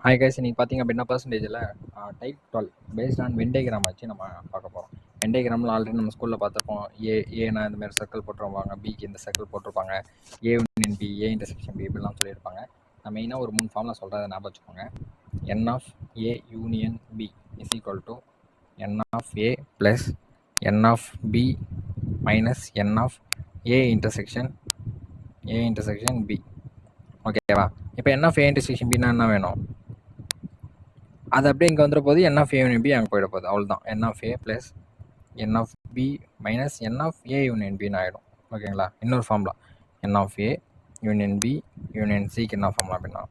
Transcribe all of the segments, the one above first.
Hi guys, இன்னைக்கு பார்த்தீங்க அப்படின்னா பர்சன்டேஜில் type 12 based on Venn diagram வச்சு நம்ம பார்க்க போகிறோம். வென் டயக்ராமில் ஆல்ரெடி நம்ம ஸ்கூலில் பார்த்துருப்போம். ஏனா இந்த மாதிரி சர்க்கிள் போட்டுருவாங்க, பிக்கு இந்த சர்க்கிள் போட்டிருப்பாங்க, A union B, A intersection B இப்படிலாம் சொல்லியிருப்பாங்க. நான் மெயினாக ஒரு 3 ஃபார்மில் சொல்கிறத ஞாபகம் வச்சுக்கோங்க. N of A union B is equal to n of A plus N of B minus N of A intersection B. ஓகேவா? இப்போ என் ஆஃப் ஏ இன்டர்செக்ஷன் பின்னா என்ன வேணும்? அது அப்படியே இங்கே வந்துட போது n of A union B அங்கே போயிட போகுது. அவ்வளோதான். N of A plus N of B minus N of A union பின்னு ஆகிடும். ஓகேங்களா? இன்னொரு formula N of A union B union சிக்கு என்ன ஃபார்முலா அப்படின்னா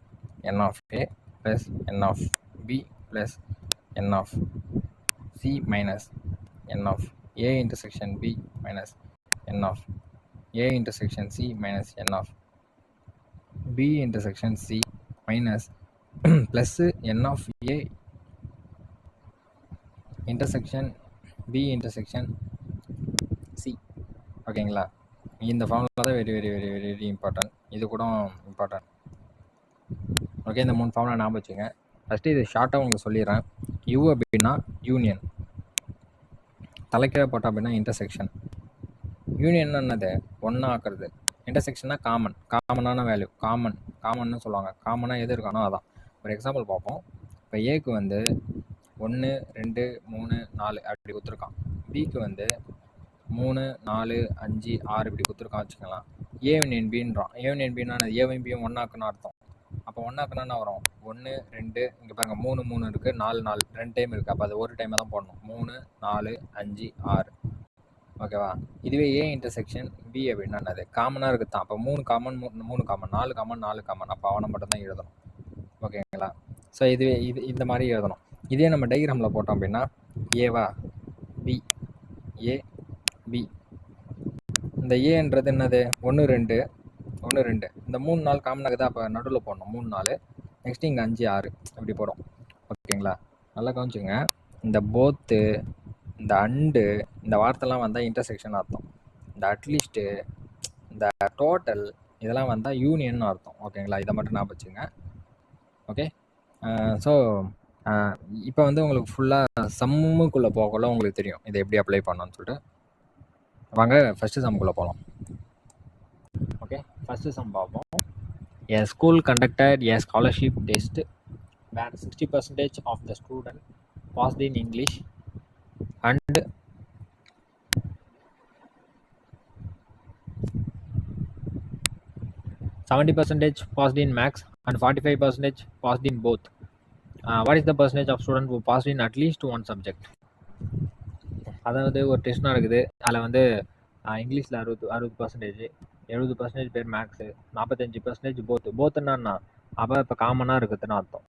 n of A plus N of B plus N of C minus N of A intersection B minus N of A intersection C minus N of B intersection C minus plus n of A intersection B intersection C. ஓகேங்களா? இந்த formula தான் very very very very very important. இது கூட important. Okay, இந்த 3 formula ஞாபகம் வச்சுங்க. First இது ஷார்ட்டாக உங்களுக்கு சொல்லிடுறேன். யூ அப்படின்னா யூனியன், தலைக்கீழ போட்டோம் அப்படின்னா இன்டர்செக்ஷன். யூனியன் என்னது? ஒன்றா ஆக்குறது. இன்டர்செக்ஷன்னா காமனான வேல்யூ, காமன்னு சொல்லுவாங்க. காமனாக எது இருக்கானோ அதான். ஒரு எக்ஸாம்பிள் பார்ப்போம். இப்போ ஏக்கு வந்து 1 2 3 4 அப்படி கொடுத்துருக்கான். பிக்கு வந்து 3 4 5 6 இப்படி கொடுத்துருக்கான் வச்சுக்கலாம். A union பின்றான். ஏ யூனியன் பின்னா ஏவையும் பியும் ஒன்றாக்குன்னு அர்த்தம். அப்போ ஒன்றாக்குன்னா வரும் 1 2, இங்கே பாருங்கள் 3 3 இருக்குது, 4 4 2 டைம் இருக்குது. அப்போ அது ஒரு டைமாக தான் போடணும். 3 4 5 6. ஓகேவா? இதுவே ஏ இன்டர்செக்ஷன் பி அப்படின்னா என்னது? காமனாக இருக்குது தான். அப்போ 3 காமன் 3 காமன் 4 காமன் 4 காமன். அப்போ அவனை மட்டும் தான் எழுதணும். ஓகேங்களா? ஸோ இதுவே இந்த மாதிரி எழுதணும். இதே நம்ம டயக்ராமில் போட்டோம் அப்படின்னா ஏவா பி ஏ பி. இந்த ஏன்றது என்னது? 1 2 1 2. இந்த 3 4 காமனாக தான். அப்போ நடுவில் போடணும் 3 4. நெக்ஸ்ட்டு இங்கே 5 6 இப்படி போடும். ஓகேங்களா? நல்லா கவனிச்சுங்க. இந்த போத்து, இந்த அண்டு, இந்த வார்த்தைலாம் வந்தால் இன்டர்செக்ஷன் அர்த்தம். இந்த அட்லீஸ்ட்டு, இந்த டோட்டல் இதெல்லாம் வந்தால் யூனியன் அர்த்தம். ஓகேங்களா? இதை மட்டும் ஞாபகம் வச்சுங்க. ஓகே. ஸோ இப்போ வந்து உங்களுக்கு ஃபுல்லாக சம்முக்குள்ளே போகக்குள்ள உங்களுக்கு தெரியும் இதை எப்படி அப்ளை பண்ணணும்னு சொல்லிட்டு. வாங்க ஃபஸ்ட்டு சம்முக்குள்ளே போகலாம். ஓகே, ஃபஸ்ட்டு சம் பார்ப்போம். A school conducted a scholarship test where 60% of the students passed in English and 70% passed in Maths and 45% passed in both. What is the percentage of students who passed in at least one subject? அதாவது ஒரு test நடக்குது. அதில் வந்து இங்கிலீஷில் 60%, 70% பேர் maths, 45% போத்துன்னா அப்போ இப்போ காமனாக இருக்குதுன்னு அர்த்தம்.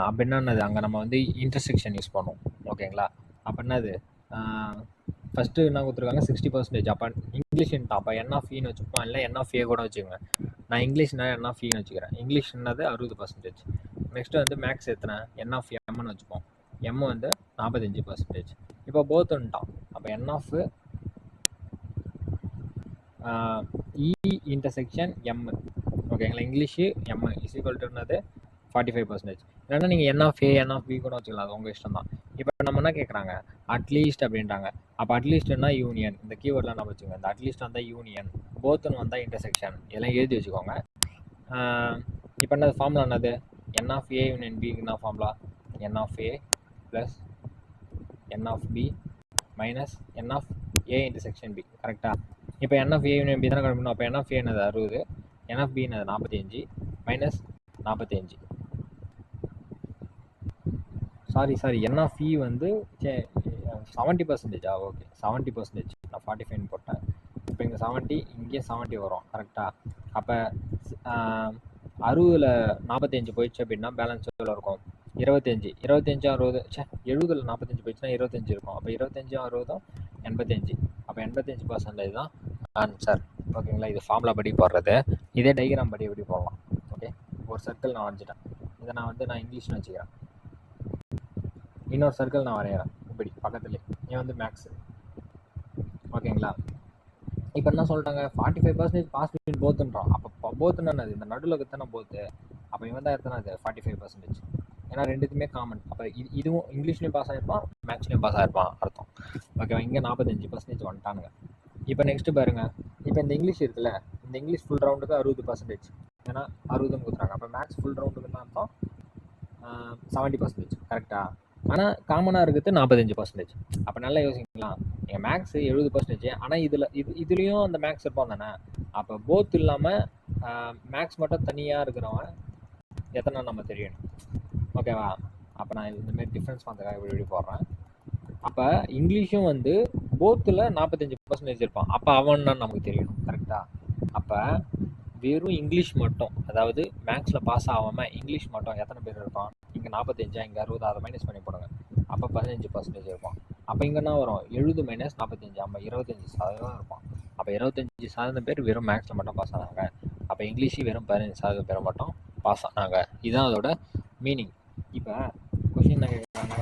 அப்படின்னா என்னது? அங்கே நம்ம வந்து இன்டர்செக்ஷன் யூஸ் பண்ணுவோம். ஓகேங்களா? அப்போ என்னது? ஃபஸ்ட்டு என்ன கொடுத்துருக்காங்க? 60%. அப்போ இங்கிலீஷ்ன்ட்டு அப்போ என் ஆஃப் ஈன்னு வச்சுப்போம், இல்லை என் ஆஃப் ஏ கூட வச்சுக்கோங்க. நான் இங்கிலீஷ்னா என் ஆஃப் ஈன்னு வச்சுக்கிறேன். இங்கிலீஷ்னது 60%. நெக்ஸ்ட்டு வந்து மேக்ஸ் எத்தனை? என் ஆஃப் எம்னு வச்சுப்போம். எம் வந்து 45%. இப்போ போத்துன்ட்டான். அப்போ n of E intersection M. ஓகேங்களா? English M is equal to என்னது? 45%. இல்லைன்னா நீங்கள் n of A n of B கூட வச்சுக்கலாம். அது உங்கள் இஷ்டம் தான். இப்போ நம்ம என்ன கேட்குறாங்க? அட்லீஸ்ட் அப்படின்றாங்க. அப்போ அட்லீஸ்ட்னா யூனியன். இந்த கீவேர்ட்லாம் நம்ம வச்சுக்கோங்க. இந்த அட்லீஸ்ட் வந்தால் யூனியன், போத்துன்னு வந்தால் இன்டர்செக்ஷன். இதெல்லாம் எழுதி வச்சுக்கோங்க. இப்போ என்னது ஃபார்முலா? என்னது? என் ஆஃப் ஏ யூனியன் பிக்கு என்ன formula? N of A plus N of B minus N of A intersection B. கரெக்டாக? இப்போ N of A union B தானே கண்டுபிடிக்கணும். அப்போ என் ஆஃப் ஏ என்னது? 60, என் ஆஃப் பி என்னது? 45 மைனஸ் 45. சாரி என் ஆஃப் இ வந்து 70%. ஓகே, 70%. நான் 45 போட்டேன். இப்போ இங்கே 70, இங்கே 70 வரும். கரெக்டாக? அப்போ 60ல் 45 போயிடுச்சு அப்படின்னா பேலன்ஸ் எவ்வளோ இருக்கும்? 25. 25 60, 70ல் 45 போயிடுச்சுன்னா 25 இருக்கும். அப்போ 25 60 85. அப்போ 85% தான் ஆன்சர். ஓகேங்களா? இது ஃபார்முலா படி போடுறது. இதே டயக்ராம் படி எப்படி போடலாம்? ஓகே, ஒரு சர்க்கிள் நான் வரைஞ்சிட்டேன். இதை நான் இங்கிலீஷ்னு வச்சுக்கிறேன். இன்னொரு சர்க்கிள் நான் வரைகிறேன் இப்படி பக்கத்துலேயே. இது வந்து மேக்ஸு. ஓகேங்களா? இப்போ என்ன சொல்லிட்டாங்க? 45% பாஸ் இன் போத்துன்றான். அப்போ போத்துன்னா என்னது? இந்த நடுவில் இருக்குதானே போத்து. அப்போ இவன் தான் எத்தனை 45%. ஏன்னா ரெண்டுத்துமே காமன். அப்போ இதுவும் இங்கிலீஷ்லேயும் பாஸ் ஆகிருப்பான், மேக்ஸ்லேயும் பாஸ் ஆகிருப்பான் அர்த்தம். ஓகேவா? இங்கே 45% வந்துட்டானுங்க. இப்போ நெக்ஸ்ட்டு பாருங்கள், இப்போ இந்த இங்கிலீஷ் இருக்குல்ல, இந்த இங்கிலீஷ் ஃபுல் ரவுண்டுக்கு 60%. ஏன்னா 60ன்னு கொடுத்துறாங்க. அப்போ மேக்ஸ் ஃபுல் ரவுண்டுக்குன்னு அர்த்தம் 70%. கரெக்டாக? ஆனால் காமனாக இருக்கிறது 45%. அப்போ நல்லா யோசிக்கலாம், நீங்கள் மேக்ஸ் 70%, ஆனால் இதுலேயும் அந்த மேக்ஸ் இருப்பான் தானே. அப்போ போத் இல்லாமல் மேக்ஸ் மட்டும் தனியாக இருக்கிறவன் எத்தனை நம்ம தெரியணும். ஓகேவா? அப்போ நான் இந்தமாரி டிஃப்ரென்ஸ் பண்ணுறதுக்காக இப்படி போடுறேன். அப்போ இங்கிலீஷும் வந்து போத்தில் 45% இருப்பான். அப்போ அவன் தான் நமக்கு தெரியணும். கரெக்டாக? அப்போ வெறும் இங்கிலீஷ் மட்டும், அதாவது மேக்ஸில் பாஸ் ஆகாமல் இங்கிலீஷ் மட்டும் எத்தனை பேர் இருப்பான்? இங்கே 45, இங்கே 60, அதை மைனஸ் பண்ணி போடுங்க. அப்போ 15% இருப்பான். அப்போ இங்கே என்ன வரும்? 70 - 45, நம்ம 25% இருப்பான். அப்போ 25% பேர் வெறும் மேக்ஸில் மட்டும் பாஸ் ஆனாங்க. அப்போ இங்கிலீஷு வெறும் 15% பேர் மட்டும் பாஸ் ஆனாங்க. இதுதான் அதோட மீனிங். இப்போ கொஸ்டின் என்ன கேட்குறாங்க?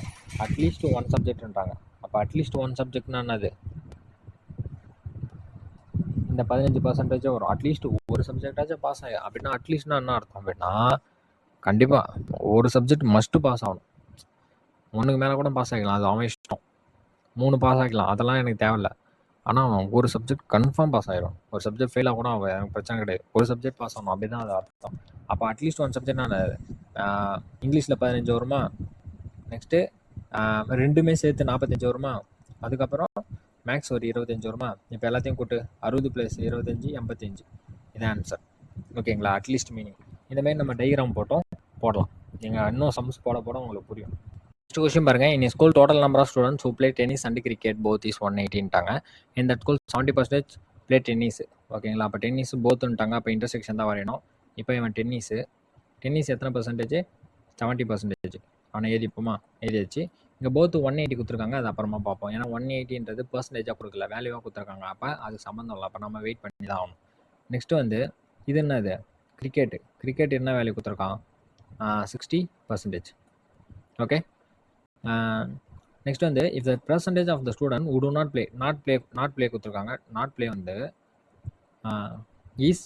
At least one சப்ஜெக்ட்ன்றாங்க. அப்போ அட்லீஸ்ட் ஒன் சப்ஜெக்ட்னா என்னது? இந்த 15% வரும். அட்லீஸ்ட் ஒரு சப்ஜெக்டாச்சும் பாஸ் ஆகும். அப்படின்னா அட்லீஸ்ட்னா என்ன அர்த்தம் அப்படின்னா, கண்டிப்பாக ஒரு சப்ஜெக்ட் மஸ்ட்டு பாஸ் ஆகணும். ஒன்றுக்கு மேலே கூட பாஸ் ஆகிக்கலாம், அது அவன் இஷ்டம். 3 பாஸ் ஆகிக்கலாம், அதெல்லாம் எனக்கு தேவையில்லை. ஆனால் அவன் ஒரு சப்ஜெக்ட் கன்ஃபார்ம் பாஸ் ஆகிடும். ஒரு சப்ஜெக்ட் ஃபெயில் ஆகணும், அவன் எனக்கு பிரச்சனை கிடையாது. ஒரு சப்ஜெக்ட் பாஸ் ஆகணும், அப்படி தான் அது அர்த்தம். அப்போ அட்லீஸ்ட் ஒன் சப்ஜெக்ட் நான் இங்கிலீஷில் 15 வருமா, நெக்ஸ்ட்டு ரெண்டுமே சேர்த்து 45 வருமா, அதுக்கப்புறம் மேக்ஸ் ஒரு 25 வருமா. இப்போ எல்லாத்தையும் கூட்டு 60 + 25 85. இதான் ஆன்சர். ஓகேங்களா? அட்லீஸ்ட் மீனிங் இந்தமாரி நம்ம டைகிராம் போடலாம். நீங்கள் இன்னும் சம்ஸ் போட உங்களுக்கு புரியும். நெக்ஸ்ட் கொஸ்டின் பாருங்க. In school total number of students who play tennis and cricket both is 180ன்ட்டாங்க. In that school 70% play tennis. ஓகேங்களா? அப்போ டென்னிஸ் போத்துன்ட்டாங்க. அப்போ இன்டர்செக்ஷன் தான் வரையணும். இப்போ இவன் டென்னிஸ் எத்தனை பர்சன்டேஜ்? 70%. அவனை எழுதிப்போமா? எழுதிச்சு. இங்கே போத்து 180 கொடுத்துருக்காங்க, அது அப்புறமா பார்ப்போம். ஏன்னா 180ன்றது பர்சன்டேஜாக கொடுக்கல, வேல்யூவாக கொடுத்துருக்காங்க. அப்போ அது சம்மந்தம் இல்லை. அப்போ நம்ம வெயிட் பண்ணி தான் ஆகணும். நெக்ஸ்ட்டு வந்து இது என்னது? கிரிக்கெட் என்ன வேல்யூ கொடுத்துருக்கான்? 60%. ஓகே. நெக்ஸ்ட் வந்து if the percentage of the student who do not play கொடுத்துருக்காங்க. நாட் ப்ளே வந்து இஸ்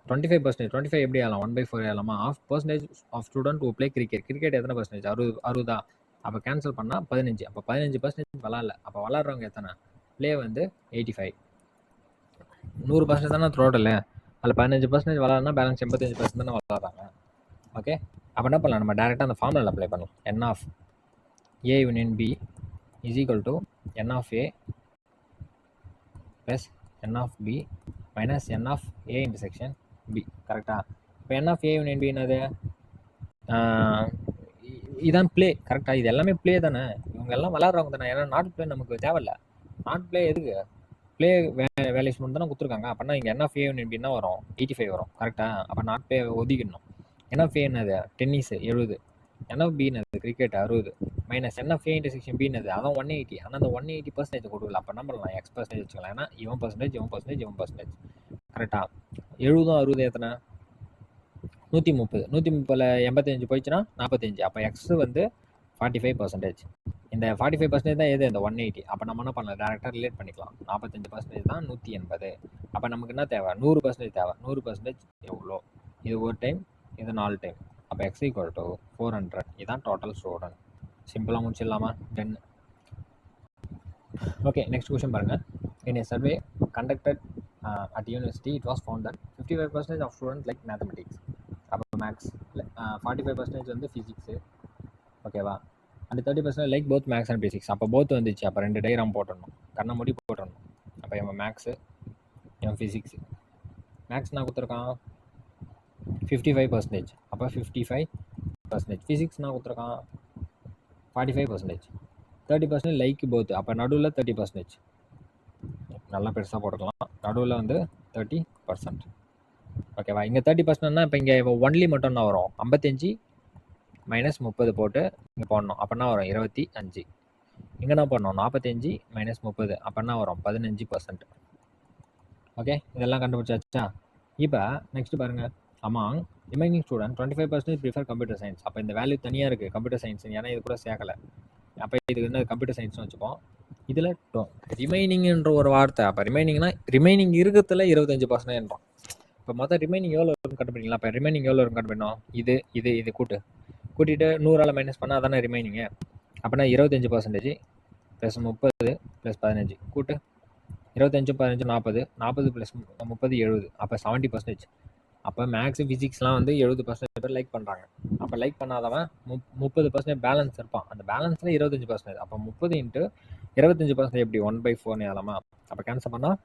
25%. 25 எப்படி ஆகலாம்? 1/4 ஆகலாமா? Of percentage of student who play cricket எத்தனை பர்சன்டேஜ்? 60. அப்போ கேன்சல் பண்ணால் 15. அப்போ 15% விளாட்ல. அப்போ விளாட்றவங்க எத்தனை? ப்ளே வந்து 85. 100% தானே டோட்டலு. அதில் 15% விளாட்னா பேலன்ஸ் 85% தானே விளாட்றாங்க. ஓகே. அப்போ என்ன பண்ணலாம்? நம்ம டேரெக்டாக அந்த ஃபார்முலாவில் அப்ளை பண்ணலாம். n of a union b is equal to n of a plus n of b minus n of a intersection b. கரெக்டாக? இப்போ n of a union b என்னது? இதான் ப்ளே. கரெக்டாக? இது எல்லாமே ப்ளே தானே. இவங்க எல்லாம் விளாட்றவங்க தானே. ஏன்னா நாட் ப்ளே நமக்கு தேவையில்லை. நாட் ப்ளே எதுக்கு? ப்ளே வேல்யூஸ் மட்டும் தானே கொடுத்துருக்காங்க. அப்படின்னா இங்கே n of a union b என்ன வரும்? 85 வரும். கரெக்டாக? அப்போ நாட் ப்ளே ஒதுக்கிடணும். n of a என்னது? டென்னிஸ் 70. n of b என்னது? Cricket 60. Minus n of a intersection b என்னது? அதான் 180. ஆனால் அந்த 180% கொடுக்கல. அப்போ என்ன பண்ணலாம்? X% வச்சுக்கலாம். ஏன்னா இவன் பர்சன்டேஜ். கரெக்டாக? 70 60 எத்தனை? 130. 130ல் 85 போயிடுச்சுன்னா 45. அப்போ எக்ஸ் வந்து 45%. இந்த 45% தான் எது? இந்த 180. அப்போ நம்ம என்ன பண்ணலாம்? டேரெக்டாக ரிலேட் பண்ணிக்கலாம். 45% தான் 180. அப்போ நமக்கு என்ன தேவை? 100% தேவை. 100% எவ்வளோ? இது ஒரு டைம், இது 4 டைம். அப்போ x = 400. இதுதான் டோட்டல் ஸ்டூடெண்ட். சிம்பிளாக முடிச்சிடலாமா? 10. ஓகே. நெக்ஸ்ட் கொஸ்டின் பாருங்கள். இன் a survey conducted at university, it was found that 55% of students like mathematics. அப்போ மேக்ஸ் 45% வந்து ஃபிசிக்ஸு. ஓகேவா? And 30% like both maths and physics. அப்போ போத் வந்துச்சு. அப்போ 2 டைகிராம் போட்டுடணும். கண்ணை மூடி போட்டுடணும். அப்போ இவன் மேக்ஸு, இவன் ஃபிசிக்ஸு. மேக்ஸ் நான் கொடுத்துருக்கான் 55%. அப்போ 55%. ஃபிசிக்ஸ் நான் கொடுத்துருக்கான் 45%. 30% லைக் போத். அப்போ நடுவில் 30%. நல்லா பெருசாக போட்டுக்கலாம். நடுவில் வந்து 30%. ஓகேவா? இங்கே 30%னா இப்போ இங்கே ஒன்லி மட்டும் என்ன வரும்? 55 - 30 போட்டு இங்கே போடணும். அப்போ என்ன வரும்? 25. இங்கே என்ன பண்ணணும்? 45 - 30. அப்போ என்ன வரும்? 15%. ஓகே. இதெல்லாம் கண்டுபிடிச்சாச்சா? இப்போ நெக்ஸ்ட் பாருங்கள். Among remaining student 25% prefer computer science. அப்போ இந்த வேல்யூ தனியாக இருக்குது கம்ப்யூட்டர் சயின்ஸ். ஏன்னா இது கூட சேர்க்கலை. அப்போ இது என்ன? கம்ப்யூட்டர் சயின்ஸ்னு வச்சுப்போம். இதில் ரிமைனிங்ன்ற ஒரு வார்த்தை. அப்போ ரிமைனிங்னா ரிமைனிங் இருக்கிறதுல 25%. இப்போ மொத்தம் ரிமைனிங் எவ்வளோ இருக்குன்னு கண்டுபிடிங்களா? இப்போ ரிமைனிங் எவ்வளோ இருக்கும் கண்டுபிடிக்கணும்? இது இது இது கூட்டிட்டு 100ஆல் மைனஸ் பண்ணால் அதானே ரிமைனிங்கு. அப்படின்னா 25% ப்ளஸ் 30 ப்ளஸ் 15 கூட்டு 25 15 40 40 ப்ளஸ் 30 70. அப்போ 70%. அப்போ மேக்ஸு ஃபிசிக்ஸ்லாம் வந்து 70% பேர் லைக் பண்ணுறாங்க. அப்போ லைக் பண்ணாதவன் 30% பேலன்ஸ் இருப்பான். அந்த பேலன்ஸில் 25%. அப்போ 30 இன்ட்டு 25% எப்படி 1/4 ஆகலாமா? அப்போ கேன்சல் பண்ணால்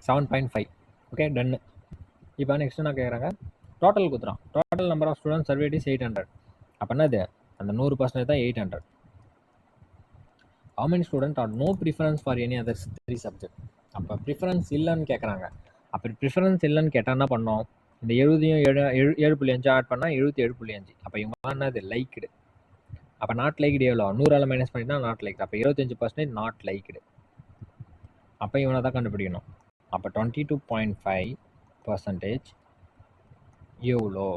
7.5. ஓகே டன்னு. இப்போ நெக்ஸ்ட் என்ன கேட்குறாங்க? டோட்டல் கொடுத்துறான். Total number of students surveyed is 800. அப்படின்னா இது அந்த 100% தான் 800. How many students are no preference for any other 3 subject? அப்போ ப்ரிஃபரன்ஸ் இல்லைன்னு கேட்குறாங்க. அப்படி ப்ரிஃபரன்ஸ் இல்லைன்னு கேட்டால் என்ன பண்ணோம்? இந்த 70 7.5 ஆட் பண்ணால் 77.5. அப்போ இவங்களாம் என்னது லைக்டு. அப்போ நாட் லைக்டு எவ்வளோ? 100ஆல் மைனஸ் பண்ணிட்டா நாட் லைக்டு. அப்போ 25% நாட் லைக்டு. அப்போ இவனை தான் கண்டுபிடிக்கணும். அப்போ 22.5% எவ்வளோ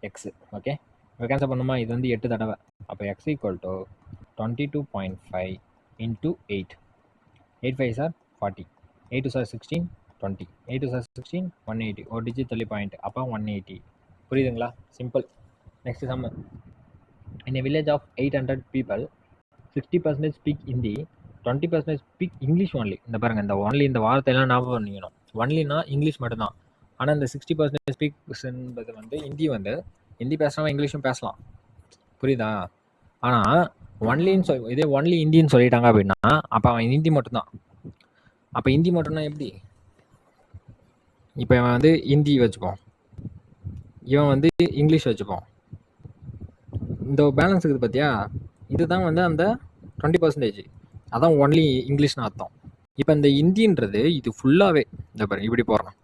எக்ஸு. ஓகே இப்போ கேன்சல் பண்ணுமா? இது வந்து 8 தடவை. அப்போ எக்ஸ் ஈக்குவல் டு 22.5 into 8. 8 5 சார் 40. 8 2 சார் 16 20. 8 2 சார் 16 180. ஒரு டிஜிட் தள்ளி பாயிண்ட். அப்போ 180. புரியுதுங்களா? Simple. Next sum. In a village of 800 people 60% speak Hindi, 20% speak English only. இந்த பாருங்கள், இந்த ஒன்லி இந்த வார்த்தையெல்லாம் ஞாபகம் பண்ணிக்கணும். ஒன்லினா இங்கிலீஷ் மட்டும்தான். ஆனால் இந்த 60% ஸ்பீக்ஸ்ன்றது வந்து ஹிந்தி பேசுகிறவங்க இங்கிலீஷும் பேசலாம். புரியுதா? ஆனால் ஒன்லின்னு இதே ஒன்லி ஹிந்தின்னு சொல்லிட்டாங்க அப்படின்னா அப்போ அவன் ஹிந்தி மட்டும்தான். அப்போ ஹிந்தி மட்டும்னா எப்படி? இப்போ இவன் வந்து ஹிந்தி வச்சுப்போம், இவன் வந்து இங்கிலீஷ் வச்சுப்போம். இந்த பேலன்ஸ் இருக்குது பார்த்தியா? இதுதான் வந்து அந்த 20%. அதான் ஒன்லி இங்கிலீஷ்னு அர்த்தம். இப்போ இந்த ஹிந்தின்றது இது ஃபுல்லாகவே இந்த பாருங்க இப்படி போடுறேன்.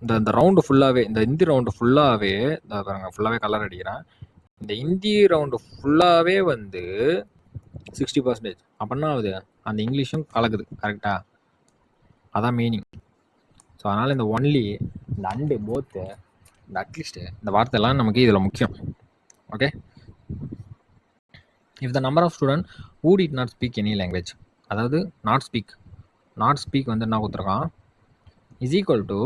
இந்த ரவுண்டு ஃபுல்லாகவே, இந்த ஹிந்தி ரவுண்டு ஃபுல்லாகவே இந்த பாருங்க ஃபுல்லாகவே கலர் அடிக்கிறேன். இந்த ஹிந்தி ரவுண்டு ஃபுல்லாகவே வந்து 60%. அப்படின்னா ஆகுது அந்த இங்கிலீஷும் கலக்குது. கரெக்டாக? அதான் மீனிங். ஸோ அதனால் இந்த ஒன்லி, இந்த அண்டு, போத்து, இந்த அட்லீஸ்ட்டு, இந்த வார்த்தைலாம் நமக்கு இதில் முக்கியம். Okay. If the number of student who did not speak any language, அதாவது நாட் ஸ்பீக் வந்து என்ன கொடுத்துருக்கான், is equal to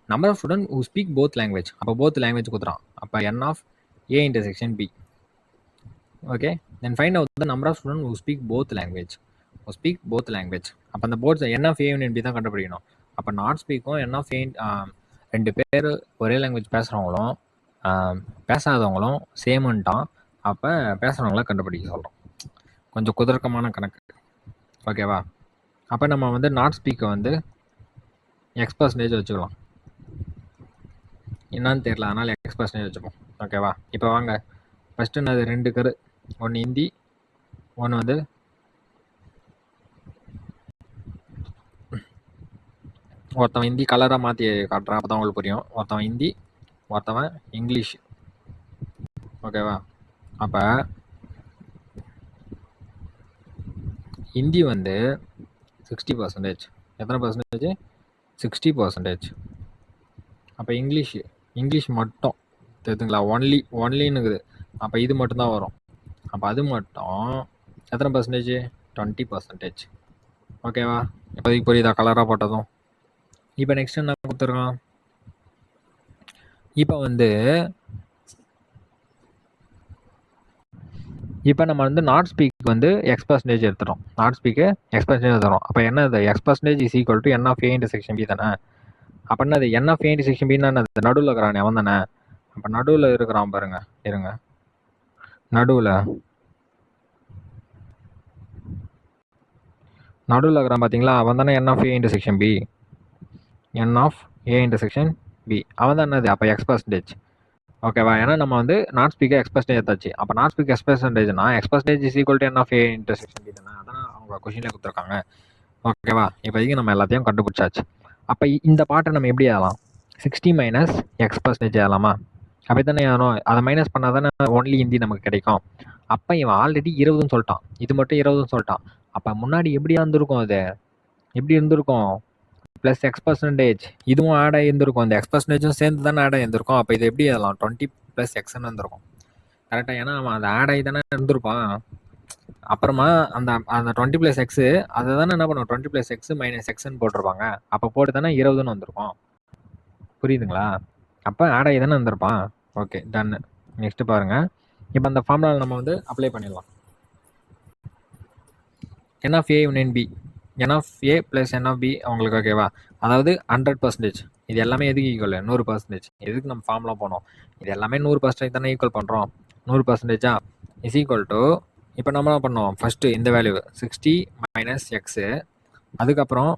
number of student who speak both language. அப்போ போத் லாங்குவேஜ் கொடுத்துறான். அப்போ n of a intersection b. Okay. Then find out the number of student who speak both language. அப்போ அந்த both n of a and b தான் கண்டுபிடிக்கணும். அப்போ not ஸ்பீக்கும் n of a, ரெண்டு பேர் ஒரே லாங்குவேஜ் பேசுகிறவங்களும் பேசாதவங்களும் சேமுன்ட்டான். அப்போ பேசுகிறவங்கள கண்டுபிடிக்க சொல்கிறோம். கொஞ்சம் குதர்க்கமான கணக்கு. ஓகேவா? அப்போ நம்ம வந்து நாட் ஸ்பீக்கை வந்து X% வச்சுக்கலாம். என்னான்னு தெரியல, அதனால் X% வச்சுப்போம். ஓகேவா? இப்போ வாங்க, ஃபஸ்ட்டு நான் 2 கரு, ஒன்று ஹிந்தி, ஒன்று வந்து ஒருத்தவன் ஹிந்தி கலராக மாற்றி காட்டுறான். அப்போ தான் உங்களுக்கு புரியும். ஒருத்தவன் ஹிந்தி, ஒருத்தவன் இங்கிலீஷ். ஓகேவா? அப்போ ஹிந்தி வந்து 60%. எத்தனை பர்சன்டேஜ்? 60%. அப்போ இங்கிலீஷ் மட்டும் தெரியுதுங்களா? ஒன்லின்னு இருக்குது. அப்போ இது மட்டும்தான் வரும். அப்போ அது மட்டும் எத்தனை பர்சன்டேஜ்? 20%. ஓகேவா? இப்போதைக்கு புரியுதா கலராக போட்டதும்? இப்போ நெக்ஸ்ட் என்ன கொடுத்துருக்கான்? இப்போ நம்ம வந்து நாட் ஸ்பீக் வந்து X% எடுத்துகிறோம். நாட் ஸ்பீக்கு X% எடுத்துகிறோம். அப்போ என்ன இது? X% is equal to n of a intersection b தானே? அப்போ என்ன அது? n of a intersection b ன்னா அது நடுவில் இருக்கிறானே அவன் தானே? அப்போ நடுவில் இருக்கிறான் பாருங்க, இருங்க, நடுவில் இருக்கிறான் பார்த்தீங்களா? அவன் தானே n of a intersection b. அவன் தான் என்னது? அப்போ X%. ஓகேவா? ஏன்னா நம்ம வந்து நாட் ஸ்பீக்கை X% எடுத்தாச்சு. அப்போ நாட் ஸ்பீக் X%னா X% is equal to n of a intersection b தானே? அதான் அவங்க கொஷினில் கொடுத்துருக்காங்க. ஓகேவா? இப்போதைக்கு நம்ம எல்லாத்தையும் கண்டுபிடிச்சாச்சு. அப்போ இந்த பாட்டை நம்ம எப்படி ஆகலாம்? 60 மைனஸ் X% ஆகலாமா? அப்படி தானே ஆகணும். அதை மைனஸ் பண்ணால் தானே ஒன்லி ஹிந்தி நமக்கு கிடைக்கும். அப்போ இவன் ஆல்ரெடி 20ன்னு சொல்லிட்டான், இது மட்டும் 20ன்னு சொல்லிட்டான். அப்போ முன்னாடி எப்படியா இருந்திருக்கும்? அது எப்படி இருந்திருக்கும்? ப்ளஸ் X%, இதுவும் ஆட் ஆகியிருந்திருக்கும். இந்த X%ம் சேர்ந்து தானே ஆட் ஆகியிருந்திருக்கும். அப்போ இது எப்படி ஆகலாம்? 20 + Xன்னு இருந்திருக்கும். கரெக்டாக? ஏன்னா அவன் அதை ஆட் ஆகி தானே இருந்திருப்பான். அப்புறமா அந்த அந்த 20 + x அதை தானே என்ன பண்ணுவோம், 20 + x - xன்னு போட்டிருப்பாங்க. அப்போ போட்டு தானே 20ன்னு வந்திருக்கும். புரியுதுங்களா? அப்போ ஆட் ஆகி தானே வந்திருப்பான். ஓகே, டன்னு. நெக்ஸ்ட் பாருங்க. இப்போ அந்த ஃபார்முலாவில் நம்ம வந்து அப்ளை பண்ணிடலாம். n of a union b, n of a + n of b அவங்களுக்கு ஓகேவா? அதாவது 100%. இது எல்லாமே எதுக்கு ஈக்குவல்? 100%. எதுக்கு நம்ம ஃபார்முலா போனோம்? இது எல்லாமே 100% தானே ஈக்குவல் பண்ணுறோம். 100%ஆ இஸ் ஈக்குவல் டு, இப்போ நம்ம என்ன பண்ணோம், ஃபஸ்ட்டு இந்த வேல்யூ 60 - x, அதுக்கப்புறம்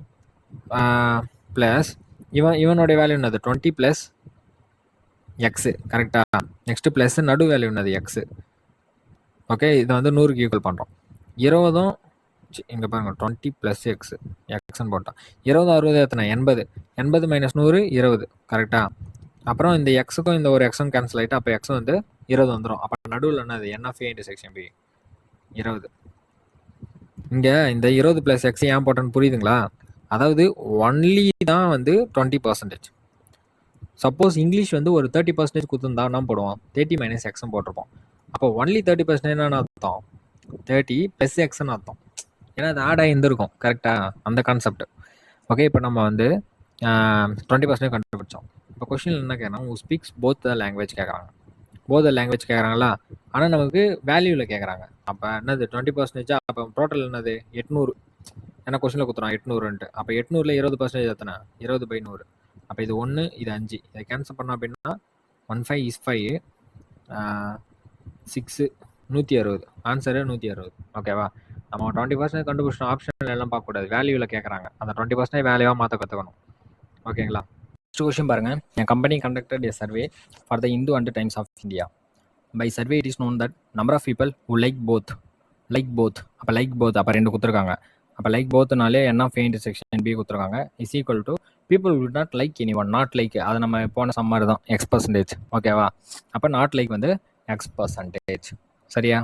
ப்ளஸ் இவனுடைய வேல்யூ என்னது, 20 + x, கரெக்டா? நெக்ஸ்ட் ப்ளஸ் நடு வேல்யூ என்னது, x. ஓகே, இதை வந்து 100க்கு ஈக்குவல் பண்ணுறோம். 20ம் இங்கே பாருங்கள், 20 + x, எக்ஸ்ன்னு போட்டான். 20 60 எத்தனை, 80. 80 - 100 20, கரெக்டா? அப்புறம் இந்த எக்ஸுக்கும் இந்த ஒரு எக்ஸும் கேன்சல் ஆகிட்டு அப்போ எக்ஸ் வந்து 20 வந்துடும். அப்போ நடுவில் என்னது, n of a * b 20. இங்கே இந்த 20 + x ஏன் போட்டேன்னு புரியுதுங்களா? அதாவது ஒன்லி தான் வந்து 20%. சப்போஸ் இங்கிலீஷ் வந்து ஒரு 30% கொடுத்துருந்தா என்ன போடுவோம், 30 - x போட்டிருப்போம். அப்போ ஒன்லி 30% என்னன்னு அர்த்தம், 30 + xன்னு அர்த்தம். ஏன்னா அது ஆட் ஆகி இருந்திருக்கும், கரெக்டாக? அந்த கான்செப்ட். ஓகே, இப்போ நம்ம வந்து 20% கண்டுபிடிச்சோம். இப்போ கொஸ்டின் என்ன கேட்குறாங்க, who speaks both the language கேட்குறாங்க. போத் த லாங்குவேஜ் கேட்குறாங்களா? ஆனால் நமக்கு வேல்யூவில் கேட்குறாங்க. அப்போ என்னது 20%? அப்போ டோட்டல் என்னது 800. ஏன்னா கொஸ்டினில் கொடுத்துறான் 800ன்ட்டு. அப்போ 800ல் 20% எத்தனை, 20/100. அப்போ இது 1, இது 5. இதை கேன்சல் பண்ணோம் அப்படின்னா 15 is 5, 6 160. ஆன்சரு 160. ஓகேவா? நம்ம 20% கண்டுபிடிச்சோம். ஆப்ஷன் எல்லாம் பார்க்கக்கூடாது, வேல்யூவில் கேட்குறாங்க. அந்த 20% வேல்யூவாக மாற்ற கற்றுக்கணும். ஓகேங்களா? நெக்ஸ்ட் கொஸ்டின் பாருங்க. என் company conducted a survey for the Hindu and Times of India. By survey it is known that number of people who like both. அப்போ like both அப்போ 2 கொடுத்துருக்காங்க. அப்போ like bothனாலே n of a * b கொடுத்துருக்காங்க is equal to people would not like anyone, not like. அது நம்ம போன summer தான் x%. ஓகேவா? அப்போ நாட் லைக் வந்து x%. சரியா?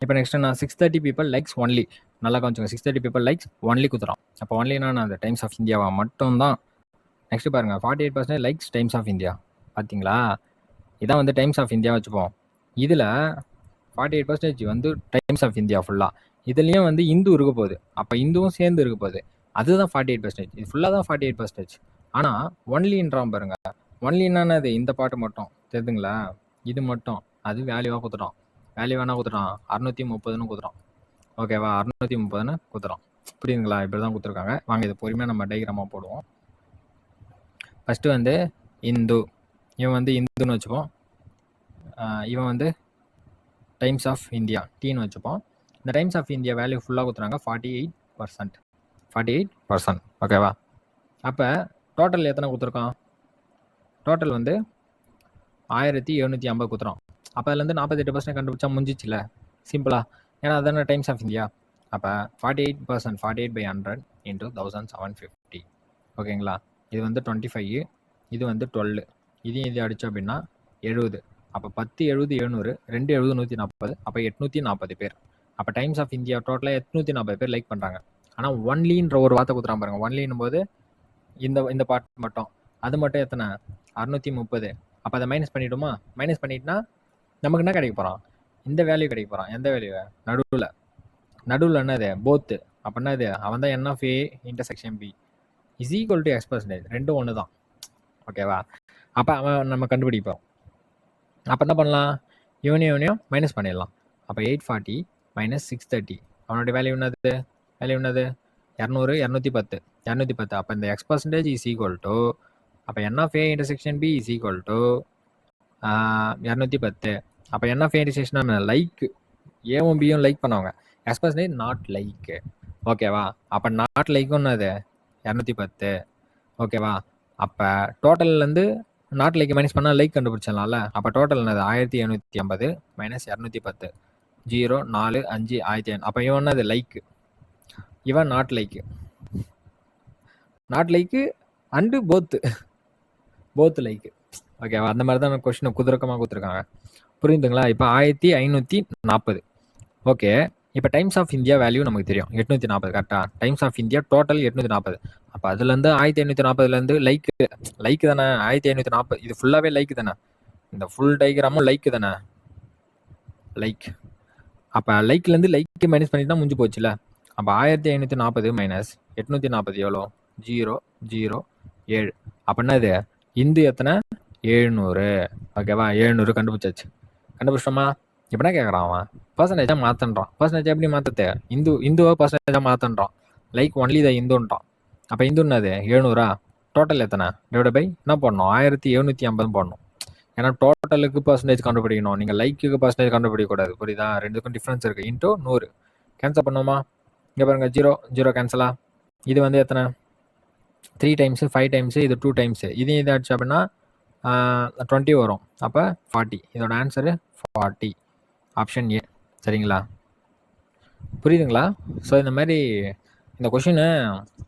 இப்போ நெக்ஸ்ட் நான் 630 people likes only. நல்லா கொஞ்சம் 630 people likes only கொடுத்துறோம். அப்போ ஒன்லினா அந்த டைம்ஸ் ஆஃப் இந்தியாவா மட்டும்தான். நெக்ஸ்ட் பாருங்க, 48% லைக்ஸ் டைம்ஸ் ஆஃப் இந்தியா. பார்த்தீங்களா? இதான் வந்து டைம்ஸ் ஆஃப் இந்தியா வச்சுப்போம். இதில் 48% வந்து டைம்ஸ் ஆஃப் இந்தியா ஃபுல்லாக. இதுலேயும் வந்து இந்து இருக்க போகுது. அப்போ இந்துவும் சேர்ந்து இருக்க போகுது. அதுதான் 48%. இது ஃபுல்லாக தான் 48%. ஆனால் ஒன்லின்றான் பாருங்க. ஒன்லின்னா அது இந்த பாட்டு மட்டும் தெரியுதுங்களா? இது மட்டும் அது வேல்யூவாக கொடுத்துட்டோம். வேல்யூவானா கொடுத்துட்டான் 630ன்னு கொடுத்துட்டோம். ஓகேவா? 630ன்னு கொடுத்துட்டோம். புரியுதுங்களா? இப்படி தான் கொடுத்துருக்காங்க. வாங்க இதை பொறுமையாக நம்ம டைகிராமாக போடுவோம். ஃபஸ்ட்டு வந்து இந்து, இவன் வந்து இந்துன்னு வச்சுப்போம். இவன் வந்து டைம்ஸ் ஆஃப் இந்தியா டீன்னு வச்சுப்போம். இந்த டைம்ஸ் ஆஃப் இந்தியா வேல்யூ ஃபுல்லாக கொடுத்துறாங்க 48%. ஓகேவா? அப்போ டோட்டல் எத்தனை கொடுத்துருக்கான்? டோட்டல் வந்து 1750 கொடுத்துறோம். அப்போ அதுலேருந்து 48% கண்டுபிடிச்சா முடிஞ்சிச்சுல, சிம்பிளா. ஏன்னா அதான டைம்ஸ் ஆஃப் இந்தியா. அப்போ 48%, 48/100 × 1750. ஓகேங்களா? இது வந்து 25, இது வந்து 12. இதையும் இது அடித்தோம் அப்படின்னா 70. அப்போ 10 70 700, 2 70 140. அப்போ 840 பேர். அப்போ டைம்ஸ் ஆஃப் இந்தியா டோட்டலாக 840 பேர் லைக் பண்ணுறாங்க. ஆனால் ஒன்லின்ற ஒரு வார்த்தை கொடுத்துறான் பாருங்க. ஒன்லின்னும் போது இந்த பார்ட் மட்டும், அது மட்டும் எத்தனை, 630. அப்போ அதை மைனஸ் பண்ணிவிடுமா? மைனஸ் பண்ணிட்டுனா நமக்கு என்ன கிடைக்க போகிறான்? இந்த வேல்யூ கிடைக்க போகிறான். எந்த வேல்யூ? நடுவில் என்னது, போத்து. அப்போ என்னது, அவன் தான் n of a * b is equal to x%. ரெண்டும் ஒன்று தான். ஓகேவா? அப்போ அவன் நம்ம கண்டுபிடிப்போம். அப்போ என்ன பண்ணலாம், இவனையும் மைனஸ் பண்ணிடலாம். அப்போ 840 - 630 அவனுடைய வேல்யூ என்னது? 200 210. அப்போ இந்த x% இஸ் ஈக்குவல் டு, அப்போ n of a * b is equal to 210. அப்போ n of a * லைக், ஏவும் பியும் லைக் பண்ணுவாங்க. x% not like. ஓகேவா? அப்போ நாட் லைக்கும் என்னது 210. ஓகேவா? அப்போ டோட்டல்லேருந்து நாட் லைக் மைனஸ் பண்ணால் லைக் கண்டுபிடிச்சிடலாம்ல. அப்போ டோட்டல் என்னது 1750 - 210 0 4 5 1500. அப்போ இவன் என்னது லைக், இவன் நாட் லைக்கு அண்டு போத்து லைக்கு. ஓகேவா? அந்த மாதிரி தான் கொஸ்டினை குதிரக்கமாக கொடுத்துருக்காங்க. புரியுதுங்களா? இப்போ 1540. ஓகே, இப்போ டைம்ஸ் ஆஃப் இந்தியா வேல்யூ நமக்கு தெரியும் 840. கரெக்டாக? Times of India total 840. அப்போ அதுலேருந்து 1540லேருந்து லைக் தானே 1540. இது ஃபுல்லாகவே லைக் தானே. இந்த ஃபுல் டைகிராமும் லைக் தானே. லைக் அப்போ லைக்லேருந்து லைக்கு மைனஸ் பண்ணிட்டு தான் முடிஞ்சு போச்சுல. அப்போ 1540 மைனஸ் 840 எவ்வளோ? 007. அப்போ என்னது? இந்து எத்தனை? 700. ஓகேவா? 700 கண்டுபிடிச்சாச்சு. கண்டுபிடிச்சோமா? இப்போ என்ன கேட்குறான் அவன்? பர்சன்டேஜாக மாற்றன்றான். பர்சன்டேஜ் எப்படி மாற்றத்தை? இந்துவை பர்சன்டேஜாக மாற்றன்றான். லைக் ஒன்லி த இந்துன்றான். அப்போ இந்து என்னது? 700. டோட்டல் எத்தனை? டிவைட் பை என்ன போடணும்? 1750 போடணும். ஏன்னா டோட்டலுக்கு பர்சன்டேஜ் கண்டுபிடிக்கணும். நீங்கள் லைக்குக்கு பர்சன்டேஜ் கண்டுபிடிக்கக்கூடாது. புரியுதா? ரெண்டுக்கும் டிஃப்ரென்ஸ் இருக்குது. இன்ட்டு 100 கேன்சல் பண்ணுவோமா? இங்கே பாருங்கள், 0 கேன்சலா. இது வந்து எத்தனை? 3 டைம்ஸு, 5 டைம்ஸு, இது 2 டைம்ஸு. இதையும் இதை ஆச்சு அப்படின்னா 20 வரும். அப்போ 40. இதோட ஆன்சரு 40. Option A. சரிங்களா? புரியுதுங்களா? ஸோ இந்த மாதிரி இந்த கொஷினு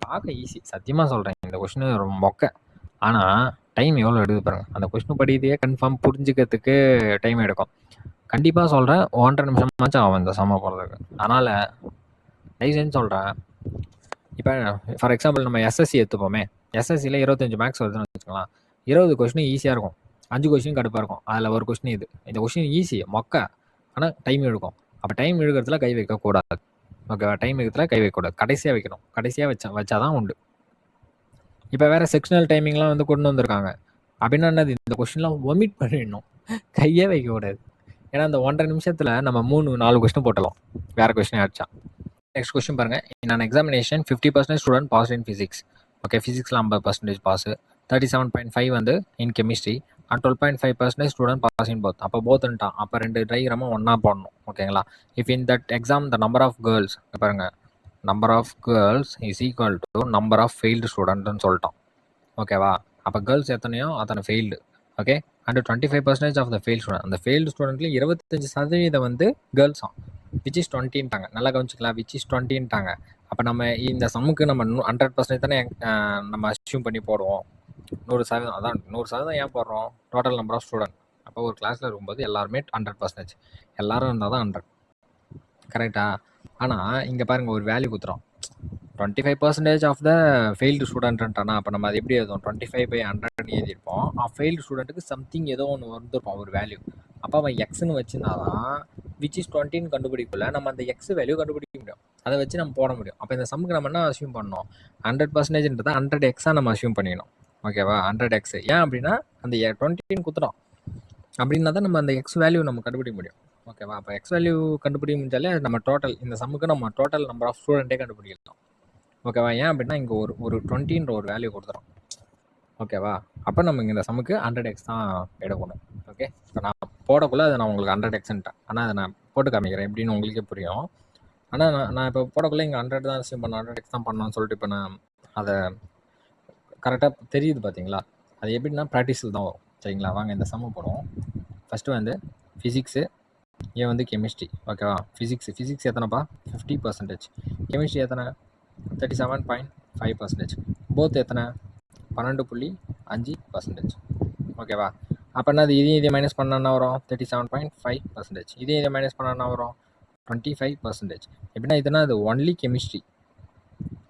பார்க்க ஈஸி, சத்தியமாக சொல்கிறேன். இந்த கொஷினு ரொம்ப மொக்க. ஆனால் டைம் எவ்வளோ எடுக்குது பாருங்கள். அந்த கொஷின் படிக்கிறதே கன்ஃபார்ம் புரிஞ்சுக்கிறதுக்கு டைம் எடுக்கும். கண்டிப்பாக சொல்கிறேன், 1.5 நிமிஷமாச்சும் ஆகும் இந்த சம்ம போகிறதுக்கு. அதனால் தயவுசெஞ்சு சொல்கிறேன். இப்போ ஃபார் எக்ஸாம்பிள் நம்ம எஸ்எஸ்சி எடுத்துப்போமே. எஸ்எஸ்சியில் 25 மேக்ஸ் வருதுன்னு வச்சுக்கலாம். 20 கொஷின் ஈஸியாக இருக்கும், 5 கொஷின் கடுப்பாக இருக்கும். அதில் ஒரு கொஷின் இது. இந்த கொஷின் ஈஸி மொக்க, ஆனால் டைம் எடுக்கும். அப்போ டைம் இழுக்கிறதுல கை வைக்கக்கூடாது. ஓகேவா? டைம் இழுக்கிறதுல கை வைக்கக்கூடாது. கடைசியாக வைக்கணும். கடைசியாக வச்சாதான் உண்டு. இப்போ வேறு செக்ஷனல் டைமிங்லாம் வந்து கொண்டு வந்திருக்காங்க. அப்படின்னா என்னது? இந்த கொஷின்லாம் ஒமிட் பண்ணிடணும், கையே வைக்கக்கூடாது. ஏன்னா அந்த 1.5 நிமிஷத்தில் நம்ம 3-4 கொஸ்டின் போட்டலாம், வேறு கொஸ்டின் ஆச்சா. நெக்ஸ்ட் கொஸ்டின் பாருங்கள். In an examination 50% student pass in physics. Okay, ஃபிசிக்ஸில் 50% பாஸ், 37.5 வந்து in chemistry, and 12.5% student pass in both. அப்போ போத்துன்ட்டான். அப்போ 2 டயக்ராமும் ஒன்றா போடணும். ஓகேங்களா? If in that exam the number of girls, பாருங்கள், number of girls is equal to number of failed ஸ்டூடெண்ட்னு சொல்லிட்டோம். ஓகேவா? அப்போ கேர்ள்ஸ் எத்தனையோ அத்தனை failed. Okay, and 25% of the fail student. அந்த ஃபெயில்டு ஸ்டூடெண்ட்லேயும் 25% வந்து கேர்ள்ஸாம், விச் இஸ் 20ன்ட்டாங்க. நல்லா கவனிச்சிக்கலாம், விச் இஸ் 20ன்ட்டாங்க. அப்போ நம்ம இந்த சம்முக்கு நம்ம 100% தானே நம்ம அஸ்யூம் பண்ணி போடுவோம். 100%. அதான் 100% ஏன் போடுறோம்? Total number of student. அப்போ ஒரு கிளாஸில் இருக்கும்போது எல்லாருமே 100%, எல்லாரும் இருந்தால் தான் 100. கரெக்டா? ஆனால் இங்கே பாருங்கள், ஒரு வேல்யூ கொடுத்துறோம், 25% ஆஃப் த ஃபெயில்டு ஸ்டூடெண்ட்டானா. அப்போ நம்ம அது எப்படி எழுதுவோம்? 25/100 எழுதியிருப்போம். ஃபெயில்டு ஸ்டூடெண்ட்டுக்கு சம்திங் ஏதோ ஒன்று வந்துருப்போம், ஒரு வேல்யூ. அப்போ அவன் எக்ஸ்ன்னு வச்சுருந்தா தான் விச் இஸ் 20ன்னு கண்டுபிடிக்கல நம்ம அந்த எக்ஸ் வேல்யூ கண்டுபிடிக்க முடியும். அதை வச்சு நம்ம போட முடியும். அப்போ இந்த சம்முக்கு நம்ம என்ன அஸ்யூம் பண்ணோம்? 100%ன்றதை 100x நம்ம அஸ்யூம் பண்ணிக்கணும். ஓகேவா? 100x. ஏன் அப்படின்னா அந்த 20ன்னு குத்துறோம் அப்படின்னா தான் நம்ம அந்த எக்ஸ் வேல்யூ நம்ம கண்டுபிடிக்க முடியும். ஓகேவா? அப்போ எக்ஸ் வேல்யூ கண்டுபிடிக்க முடிஞ்சாலே நம்ம டோட்டல், இந்த சம்முக்கு நம்ம டோட்டல் நம்பர் ஆஃப் ஸ்டூடெண்ட்டே கண்டுபிடிக்கலாம். ஓகேவா? ஏன் அப்படின்னா இங்கே ஒரு 20ன்ற ஒரு வேல்யூ கொடுத்துறோம். ஓகேவா? அப்போ நம்ம இங்கே இந்த சம்முக்கு 100x தான் எடுக்கணும். ஓகே, இப்போ நான் போடக்குள்ள அதை நான் உங்களுக்கு 100xன்ட்டேன். ஆனால் அதை நான் போட்டு காமிக்கிறேன் எப்படின்னு உங்களுக்கே புரியும். ஆனால் நான் இப்போ போடக்குள்ள இங்கே 100 தான் அசியூம் பண்ண, 100x தான் பண்ணணும்னு சொல்லிட்டு இப்போ நான் அதை கரெக்டாக தெரியுது பார்த்தீங்களா? அது எப்படின்னா ப்ராக்டிஸில் தான் வரும். சரிங்களா? வாங்க இந்த சம்மு போடுவோம். ஃபஸ்ட்டு வந்து ஃபிசிக்ஸு, ஏன் வந்து கெமிஸ்ட்ரி. ஓகேவா? ஃபிசிக்ஸ் எத்தனைப்பா? 50%. கெமிஸ்ட்ரி எத்தனை? 37.5%. போத் எத்தனை? 12.5%. ஓகேவா? அப்போ என்னது? இதையும் மைனஸ் பண்ணா வரும் 37.5%. இதையும் மைனஸ் பண்ணா வரும் 25%. எப்படின்னா இதுனா அது ஒன்லி கெமிஸ்ட்ரி,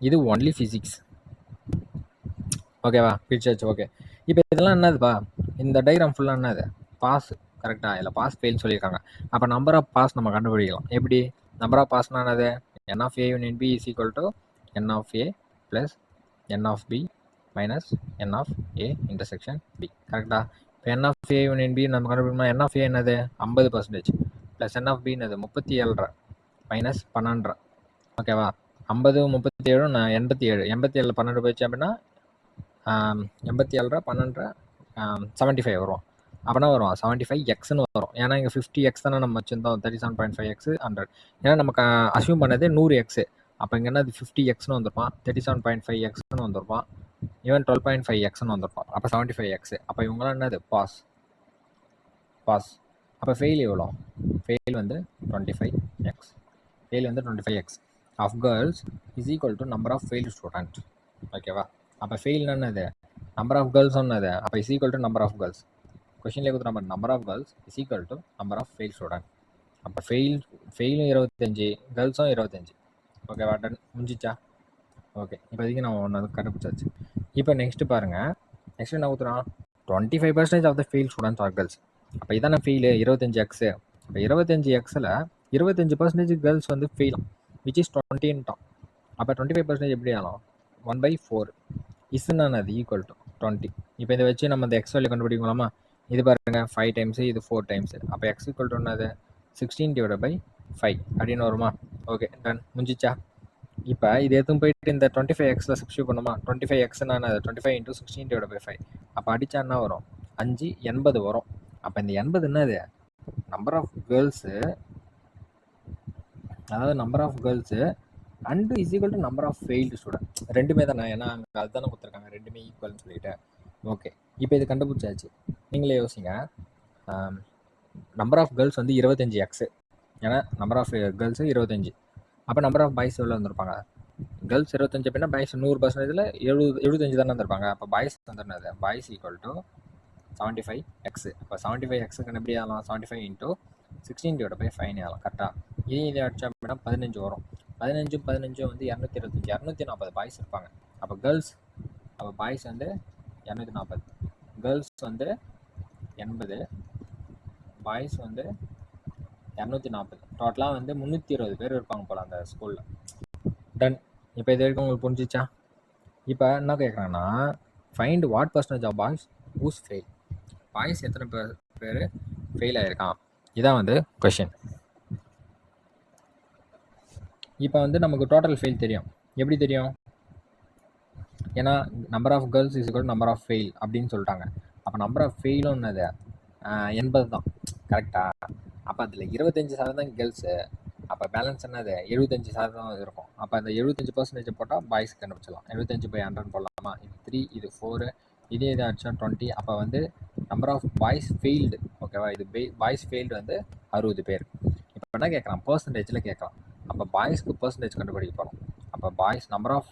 இது ஒன்லி ஃபிசிக்ஸ். ஓகேவா? பிரிச்சாச்சு. ஓகே, இப்போ இதெல்லாம் என்னதுப்பா? இந்த டயக்ராம் ஃபுல்லாக என்னது? பாஸ். கரெக்டாக? இல்லை பாஸ் ஃபெயில் சொல்லியிருக்காங்க. அப்போ நம்பர் ஆஃப் பாஸ் நம்ம கண்டுபிடிக்கலாம். எப்படி? நம்பர் ஆஃப் பாஸ்னா என்னது? n of a union b is equal to n of a plus n of b minus n of a intersection b. கரெக்டாக? இப்போ n of a union b நம்ம கண்டுபிடிக்கணும். n of a என்னது? 50% plus n of b என்னது? 37 minus 12. ஓகேவா? 50 37 87. 87 12 போயிடுச்சு அப்படின்னா 87 12 75 வரும். அப்படின்னா வரும் 75xன்னு வரும். ஏன்னா இங்கே 50x தானே நம்ம வச்சுருந்தோம். 37.5x 100. ஏன்னா நமக்கு அஸ்யூம் பண்ணதே 100x. அப்போ இங்கே என்ன 50xன்னு வந்திருப்பான், 37.5xன்னு வந்திருப்பான், ஈவன் 12.5xன்னு வந்திருப்பான். அப்போ 75x. அப்போ இவங்களாம் என்னது? பாஸ். அப்போ ஃபெயில் எவ்வளோ? ஃபெயில் வந்து 25x. ஃபெயில் வந்து 25x of girls is equal to number of failed student. ஓகேவா? அப்போ ஃபெயில்னா என்னது? நம்பர் ஆஃப் கேர்ள்ஸ் சொன்னது. அப்போ is equal to number of girls. கொஷின்லேயே கொடுத்த number of girls is equal to number of fail student. அப்போ ஃபெயிலும் 25, கேர்ள்ஸும் 25. ஓகேவா? டன் முடிஞ்சிச்சா? ஓகே, இப்போதைக்கு நம்ம ஒன்று கண்டுபிடிச்சாச்சு. இப்போ நெக்ஸ்ட்டு பாருங்கள். நெக்ஸ்ட் என்ன கொடுத்துறான்? 25% of the fail students are girls. அப்போ இதான ஃபெயிலு 25x. அப்போ 25xல் 25% கேர்ள்ஸ் வந்து ஃபெயிலாம், விச் இஸ் 20ன்ட்டான். அப்போ 25% எப்படி ஆகலாம்? 1/4 இஸ்ன்னு அது ஈக்குவல் டு 20. இப்போ இதை வச்சு நம்ம இந்த எக்ஸ் வேல்யூ கண்டுபிடிக்கலாமா? இது பாருங்க 5 டைம்ஸு, இது 4 டைம்ஸு. அப்போ எக்ஸ் ஈக்குவல் டு என்னது? 16/5 அப்படின்னு வருமா? ஓகே, டன், முடிஞ்சிச்சா? இப்போ இது எதுவும் போயிட்டு இந்த 25xல சப்ஸ்டியூட் பண்ணுமா? 25xன்னா 25 × 16/5. அப்போ அடித்தா என்ன வரும்? 5 80 வரும். அப்போ இந்த 80 என்னது? நம்பர் ஆஃப் கேர்ள்ஸு, அதாவது number of girls and is equal to number of failed student. ரெண்டுமே தானே, ஏன்னா அங்கே அதுதானே கொடுத்துருக்காங்க, ரெண்டுமே ஈக்குவல்னு சொல்லிட்டு. ஓகே, இப்போ இது கண்டுபிடிச்சாச்சு. நீங்களே யோசிங்க. நம்பர் ஆஃப் கேர்ள்ஸ் வந்து 25x, ஏன்னா நம்பர் ஆஃப் கேர்ள்ஸு 25. அப்போ நம்பர் ஆஃப் பாய்ஸ் எவ்வளோ வந்திருப்பாங்க? கேர்ள்ஸ் 25 அப்படின்னா பாய்ஸ் 100%ல் 75 தானே வந்திருப்பாங்க. அப்போ பாய்ஸ் வந்துருந்தது பாய்ஸ் ஈக்குவல் டு 75x. அப்போ 75xக்கு எப்படி ஆகலாம்? 75 × 16/5 ஆகலாம். கரெக்டாக. இதை அடிச்சா அப்படின்னா 15 வரும். 15 வந்து 225, 240 பாய்ஸ் இருப்பாங்க. அப்போ கேர்ள்ஸ், அப்போ பாய்ஸ் வந்து 240, கேர்ள்ஸ் வந்து 80, பாய்ஸ் வந்து 240. டோட்டலாக வந்து 320 பேர் இருப்பாங்க போல் அந்த ஸ்கூலில். டன். இப்போ இது வரைக்கும் உங்களுக்கு புரிஞ்சிச்சா? இப்போ என்ன கேட்குறாங்கன்னா, find what percentage of boys whose fail. Boys எத்தனை பேர் ஃபெயில் ஆகிருக்கான், இதான் வந்து கொஷின். இப்போ வந்து நமக்கு டோட்டல் ஃபெயில் தெரியும். எப்படி தெரியும்? ஏன்னா number of girls is equal number of fail அப்படின்னு சொல்லிட்டாங்க. அப்போ நம்பர் ஆஃப் ஃபெயிலும் என்னது? 80 தான். கரெக்டாக? அப்போ அதில் 25% கேர்ள்ஸு. அப்போ பேலன்ஸ் என்னது? 75% இருக்கும். அப்போ அந்த 75% போட்டால் பாய்ஸ் கண்டுபிடிச்சலாம். 75/100 போடலாமா? இது 3, இது 4, இதே இது ஆச்சா 20. அப்போ வந்து நம்பர் ஆஃப் பாய்ஸ் ஃபெயில்டு, ஓகேவா? இது பாய்ஸ் ஃபெயில்டு வந்து 60 பேர். இப்போ என்ன கேட்குறான்? பர்சன்டேஜில் கேட்குறான். அப்போ பாய்ஸ்க்கு பர்சன்டேஜ் கண்டுபிடிக்க போகிறோம். அப்போ boys number of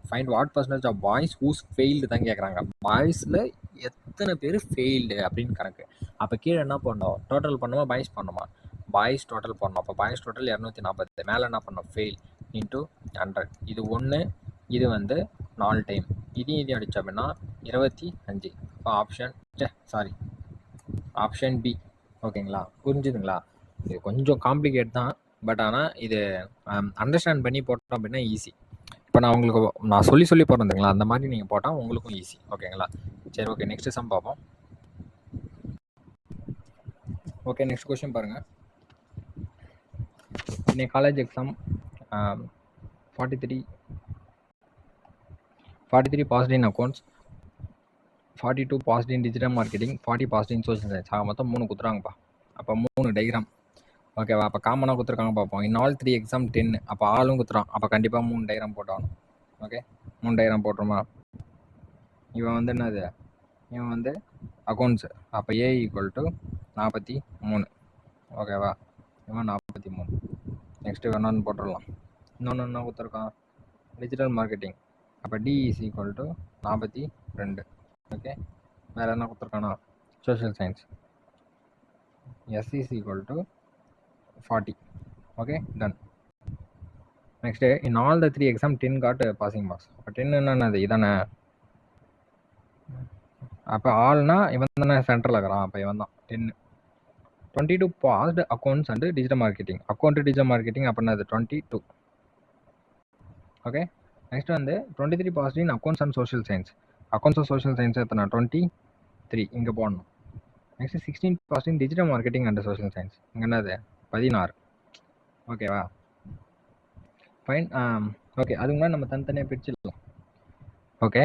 find what percentage of boys whose failed தான் கேட்குறாங்க. பாய்ஸில் எத்தனை பேர் ஃபெயில்டு அப்படின்னு கணக்கு. அப்போ கீழே என்ன பண்ணோம்? டோட்டல் பண்ணுமா பாய்ஸ் பண்ணுமா? பாய்ஸ் டோட்டல் பண்ணோம். அப்போ பாய்ஸ் டோட்டல் 240. மேலே என்ன பண்ணோம்? Fail into 100. இது 1, இது வந்து 4 டைம். இதையும் அடித்தோம் அப்படின்னா 25. இப்போ ஆப்ஷன் பி. ஓகேங்களா? புரிஞ்சுதுங்களா? இது கொஞ்சம் காம்ப்ளிகேட் தான், பட் ஆனால் இது அண்டர்ஸ்டாண்ட் பண்ணி போட்டோம் அப்படின்னா ஈஸி. இப்போ நான் சொல்லி போகிறேன், அந்த மாதிரி நீங்கள் போட்டால் உங்களுக்கும் ஈஸி. ஓகேங்களா? சரி, ஓகே, நெக்ஸ்ட் சம் பார்ப்போம். ஓகே, நெக்ஸ்ட் கொஸ்டின் பாருங்கள். In a college exam, 43 passed in accounts, 42 passed in digital marketing, 40 passed in social science. மொத்தம் 3 கொடுத்துறாங்கப்பா. அப்போ 3 டைக்ராம். ஓகேவா? அப்போ காமனாக கொடுத்துருக்காங்க பார்ப்போம். In all 3 exam 10. அப்போ ஆளும் கொடுத்துறான். அப்போ கண்டிப்பாக 3 டைக்ராம் போட்டாகணும். ஓகே, 3 டைக்ராம் போட்டுருமா? இவன் வந்து என்னது? இவன் வந்து அக்கௌண்ட்ஸு. அப்போ ஏ ஈக்குவல் டு 43. ஓகேவா? இவன் 43. நெக்ஸ்ட்டு வேணான்னு போட்டுடலாம். இன்னொன்று என்ன கொடுத்துருக்கான்? Digital marketing. அப்போ D is equal to 42. Okay, வேறு என்ன கொடுத்துருக்கானா? Social science. S is equal to 40. Okay, done. Next in all the 3 exam 10 got passing marks. அப்போ 10 என்னது? இதானே. அப்போ ஆல்னா இவன் தானே சென்டரில் இருக்கிறான். அப்போ இவன் தான் 10. 22 passed accounts and digital marketing. Account digital marketing அப்படின்னா அது 22. ஓகே, நெக்ஸ்ட் வந்து 23 passed in accounts and social science. Accounts and social science எத்தனை? 23 இங்கே போடணும். Next 16 passed in digital marketing and social science. இங்கே என்னது? 16. ஓகேவா? ஃபைன். ஓகே, அதுக்கு முன்னாடி நம்ம தனித்தனியாக பிரிச்சுக்கலாம். ஓகே,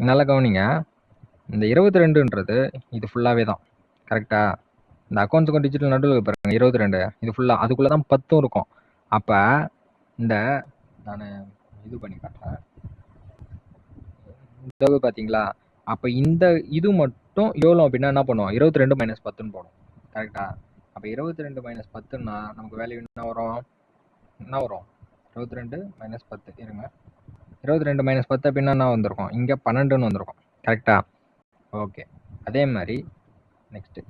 நல்லா கவனிங்க. இந்த 22ன்றது இது ஃபுல்லாகவே தான். கரெக்டாக? இந்த அக்கௌண்ட்ஸுக்கும் டிஜிட்டல் நடுவில் பாருங்க 22. இது ஃபுல்லாக அதுக்குள்ளே தான் 10 இருக்கும். அப்போ இந்த நான் இது பண்ணி காட்டுறேன். இந்த பார்த்தீங்களா? அப்போ இந்த இது மட்டும் எவ்வளோ அப்படின்னா என்ன பண்ணுவோம்? 22 - 10ன்னு போடும். கரெக்டா? அப்போ 22 - 10ன்னா நமக்கு வேல்யூ என்ன வரும்? 22 - 10. இருங்க, 22 - 10 அப்படின்னா என்ன வந்திருக்கும்? இங்கே 12ன்னு வந்திருக்கும். கரெக்டா? ஓகே, அதே மாதிரி நெக்ஸ்ட்டு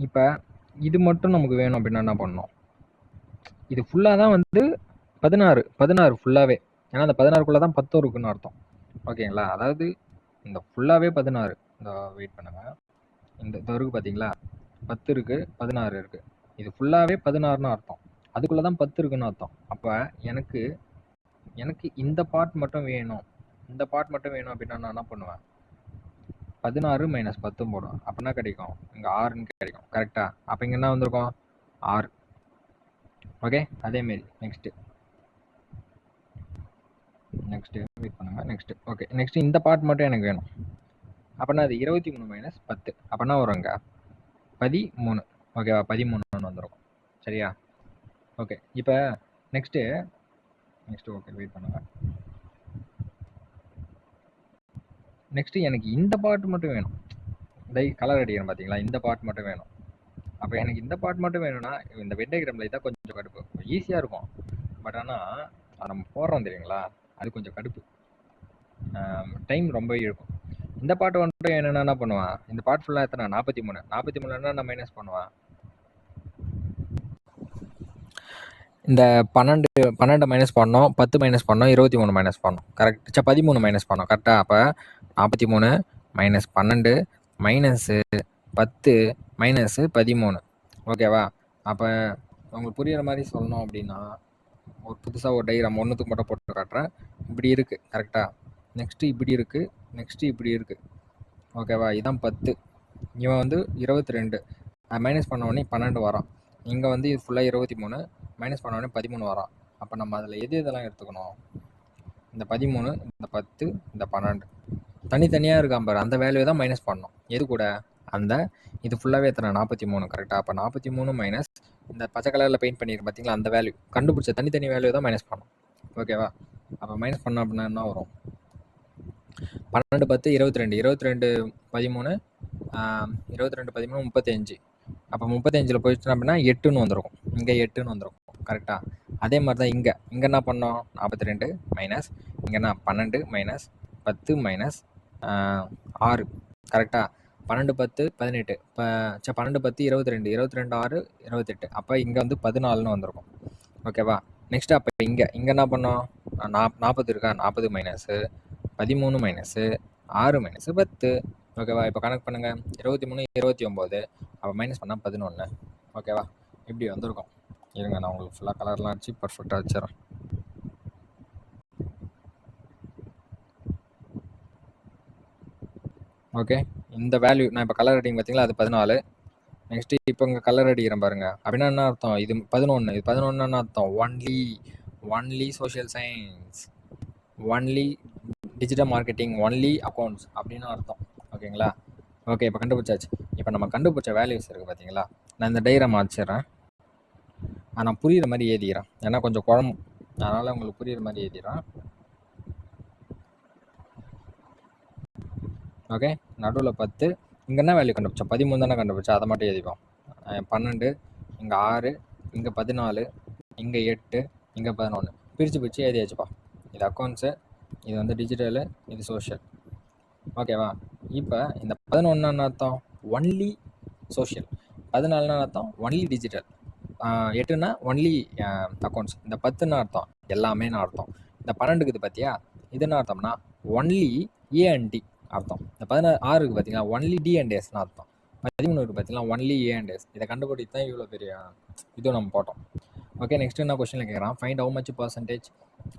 இப்போ இது மட்டும் நமக்கு வேணும் அப்படின்னா என்ன பண்ணணும்? இது ஃபுல்லாக தான் வந்து 16 ஃபுல்லாகவே. ஏன்னா அந்த 16க்குள்ளே தான் 10 இருக்குன்னு அர்த்தம். ஓகேங்களா? அதாவது இந்த ஃபுல்லாகவே 16. இந்த வெயிட் பண்ணுங்க. இந்த இருக்குது பார்த்தீங்களா? 10 இருக்குது, 16 இருக்குது. இது ஃபுல்லாகவே 16ன்னு அர்த்தம். அதுக்குள்ளே தான் 10 இருக்குன்னு அர்த்தம். அப்போ எனக்கு எனக்கு இந்த பார்ட் மட்டும் வேணும், இந்த பார்ட் மட்டும் வேணும் அப்படின்னா நான் என்ன பண்ணுவேன்? 16 மைனஸ் 10 போடுவேன். அப்போ என்ன கிடைக்கும்? இங்கே 6ன்னு கிடைக்கும். கரெக்டாக? அப்போ இங்கே என்ன வந்திருக்கும்? 6. ஓகே, அதேமாரி நெக்ஸ்ட்டு வெயிட் பண்ணுங்க. ஓகே, நெக்ஸ்ட்டு இந்த பார்ட் மட்டும் எனக்கு வேணும். அப்போனா அது 23 மைனஸ் 10. அப்போனா வருங்க 13. ஓகேவா? 13 வந்துடும். சரியா? ஓகே, இப்போ நெக்ஸ்ட்டு ஓகே வெயிட் பண்ணுங்க. நெக்ஸ்ட்டு எனக்கு இந்த பார்ட் மட்டும் வேணும். கலர் அடிக்கிறேன் பார்த்தீங்களா? இந்த பார்ட் மட்டும் வேணும். அப்போ எனக்கு இந்த பார்ட் மட்டும் வேணும்னா இந்த வென் டயக்ராமில் இதான் கொஞ்சம் கடுப்பு. ஈஸியாக இருக்கும், பட் ஆனால் அதை நம்ம போடுறோம் தெரியுங்களா, அது கொஞ்சம் கடுப்பு, டைம் ரொம்ப இழுக்கும். இந்த பாட்டு வந்துட்டு என்ன பண்ணுவான்? இந்த பாட்டு ஃபுல்லாக எத்தனை? 43 நான் மைனஸ் பண்ணுவான். இந்த 12 மைனஸ் பண்ணோம், 10 மைனஸ் பண்ணோம், 23 மைனஸ் பண்ணோம். கரெக்ட்? 13 மைனஸ் பண்ணோம். கரெக்டாக? அப்போ 43 மைனஸ் 12 மைனஸு 10 மைனஸு 13. ஓகேவா? அப்போ உங்களுக்கு புரிகிற மாதிரி சொல்லணும் அப்படின்னா ஒரு புதுசாக ஒரு டைகிராம் ஒன்றுத்துக்கு மட்டும் போட்டு காட்டுறேன். இப்படி இருக்குது. கரெக்டாக? நெக்ஸ்ட்டு இப்படி இருக்குது, நெக்ஸ்ட்டு இப்படி இருக்குது. ஓகேவா? இதுதான் 10. இவன் வந்து 22. மைனஸ் பண்ண உடனே 12 வரான். இங்கே வந்து இது ஃபுல்லாக 23, மைனஸ் பண்ண உடனே 13 வரான். அப்போ நம்ம அதில் இதெல்லாம் எடுத்துக்கணும்? இந்த 13, இந்த 10, இந்த 12 தனித்தனியாக இருக்கான் பாரு, அந்த வேல்யூ தான் மைனஸ் பண்ணணும். எது கூட? அந்த இது ஃபுல்லாகவே எத்தனை? 43. கரெக்டாக? அப்போ 43 மைனஸ் இந்த பச்சை கலரில் பெயிண்ட் பண்ணியிருக்கேன் பார்த்தீங்களா, அந்த வேல்யூ கண்டுபிடிச்ச தனித்தனி வேல்யூ தான் மைனஸ் பண்ணணும். ஓகேவா? அப்போ மைனஸ் பண்ணோம் அப்படின்னா என்ன வரும்? 12 10 22, 22 13, 22 13 35. அப்போ 35 போயிடுச்சு அப்படின்னா 8ன்னு வந்துருக்கும். இங்கே 8ன்னு வந்துருக்கும். கரெக்டாக? அதே மாதிரி தான் இங்கே என்ன பண்ணோம்? 42 மைனஸ் இங்கேனா 12 மைனஸ் 10 மைனஸ் 6. கரெக்டாக? 12 10 18. இப்போ 12 10 22, 22 6 28. அப்போ இங்கே வந்து 14ன்னு வந்திருக்கும். ஓகேவா? நெக்ஸ்ட்டு அப்போ இங்கே என்ன பண்ணோம்? 40 இருக்கா? 40 மைனஸு 13 மைனஸு 6 மைனஸு 10. ஓகேவா? இப்போ கணக்கு பண்ணுங்கள். 23 29. அப்போ மைனஸ் பண்ணால் 11. ஓகேவா? இப்படி வந்திருக்கும். இருங்க, நான் உங்களுக்கு ஃபுல்லாக கலர்லாம் அடிச்சு பர்ஃபெக்டாக வச்சிடறேன். ஓகே, இந்த வேல்யூ நான் இப்போ கலர் அடிங்க பார்த்தீங்களா, அது 14. நெக்ஸ்ட்டு இப்போ இங்கே கலர் அடிக்கிறேன் பாருங்க. அப்படின்னா என்ன அர்த்தம்? இது 11. இது 11 அர்த்தம் only social science, only digital marketing, only accounts அப்படின்னு அர்த்தம். ஓகேங்களா? ஓகே, இப்போ கண்டுபிடிச்சாச்சு. இப்போ நம்ம கண்டுபிடிச்ச வேல்யூஸ் இருக்குது பார்த்தீங்களா, நான் இந்த டைகிராம் அடிச்சிடுறேன். நான் புரிகிற மாதிரி எழுதிக்கிறேன், ஏன்னா கொஞ்சம் குழம்பு, அதனால் உங்களுக்கு புரிகிற மாதிரி எழுதிடுறேன். ஓகே, நடுவில் 10. இங்கே என்ன வேல்யூ கண்டுபிடிச்சோம்? 13 தானே கண்டுபிடிச்சா, அதை மட்டும் எழுதிப்போம். 12, இங்கே 6, இங்கே 14, இங்கே 8, இங்கே 11. பிரித்து எழுதியாச்சுப்பா. இது அக்கௌண்ட்ஸு, இது வந்து டிஜிட்டலு, இது சோஷியல். ஓகேவா? இப்போ இந்த 11 அர்த்தம்? Only social. 14 அர்த்தம்? Only digital. 8னா ஒன்லி அக்கௌண்ட்ஸ். இந்த 10 அர்த்தம்? எல்லாமே அர்த்தம். இந்த 12 பார்த்தியா, இது என்ன அர்த்தம்னா ஒன்லி ஏ அண்ட் டி அர்த்தம். இந்த 16 பார்த்தீங்களா, ஒன்லி டி அண்ட் எஸ்னு அர்த்தம். 13 பார்த்தீங்களா, ஒன்லி ஏ அண்ட் எஸ். இதை கண்டுபிடித்து தான் இவ்வளோ பெரிய இதுவும் நம்ம போட்டோம். ஓகே, நெக்ஸ்ட் என்ன கொஸ்டினில் கேட்குறான்? Find how much percentage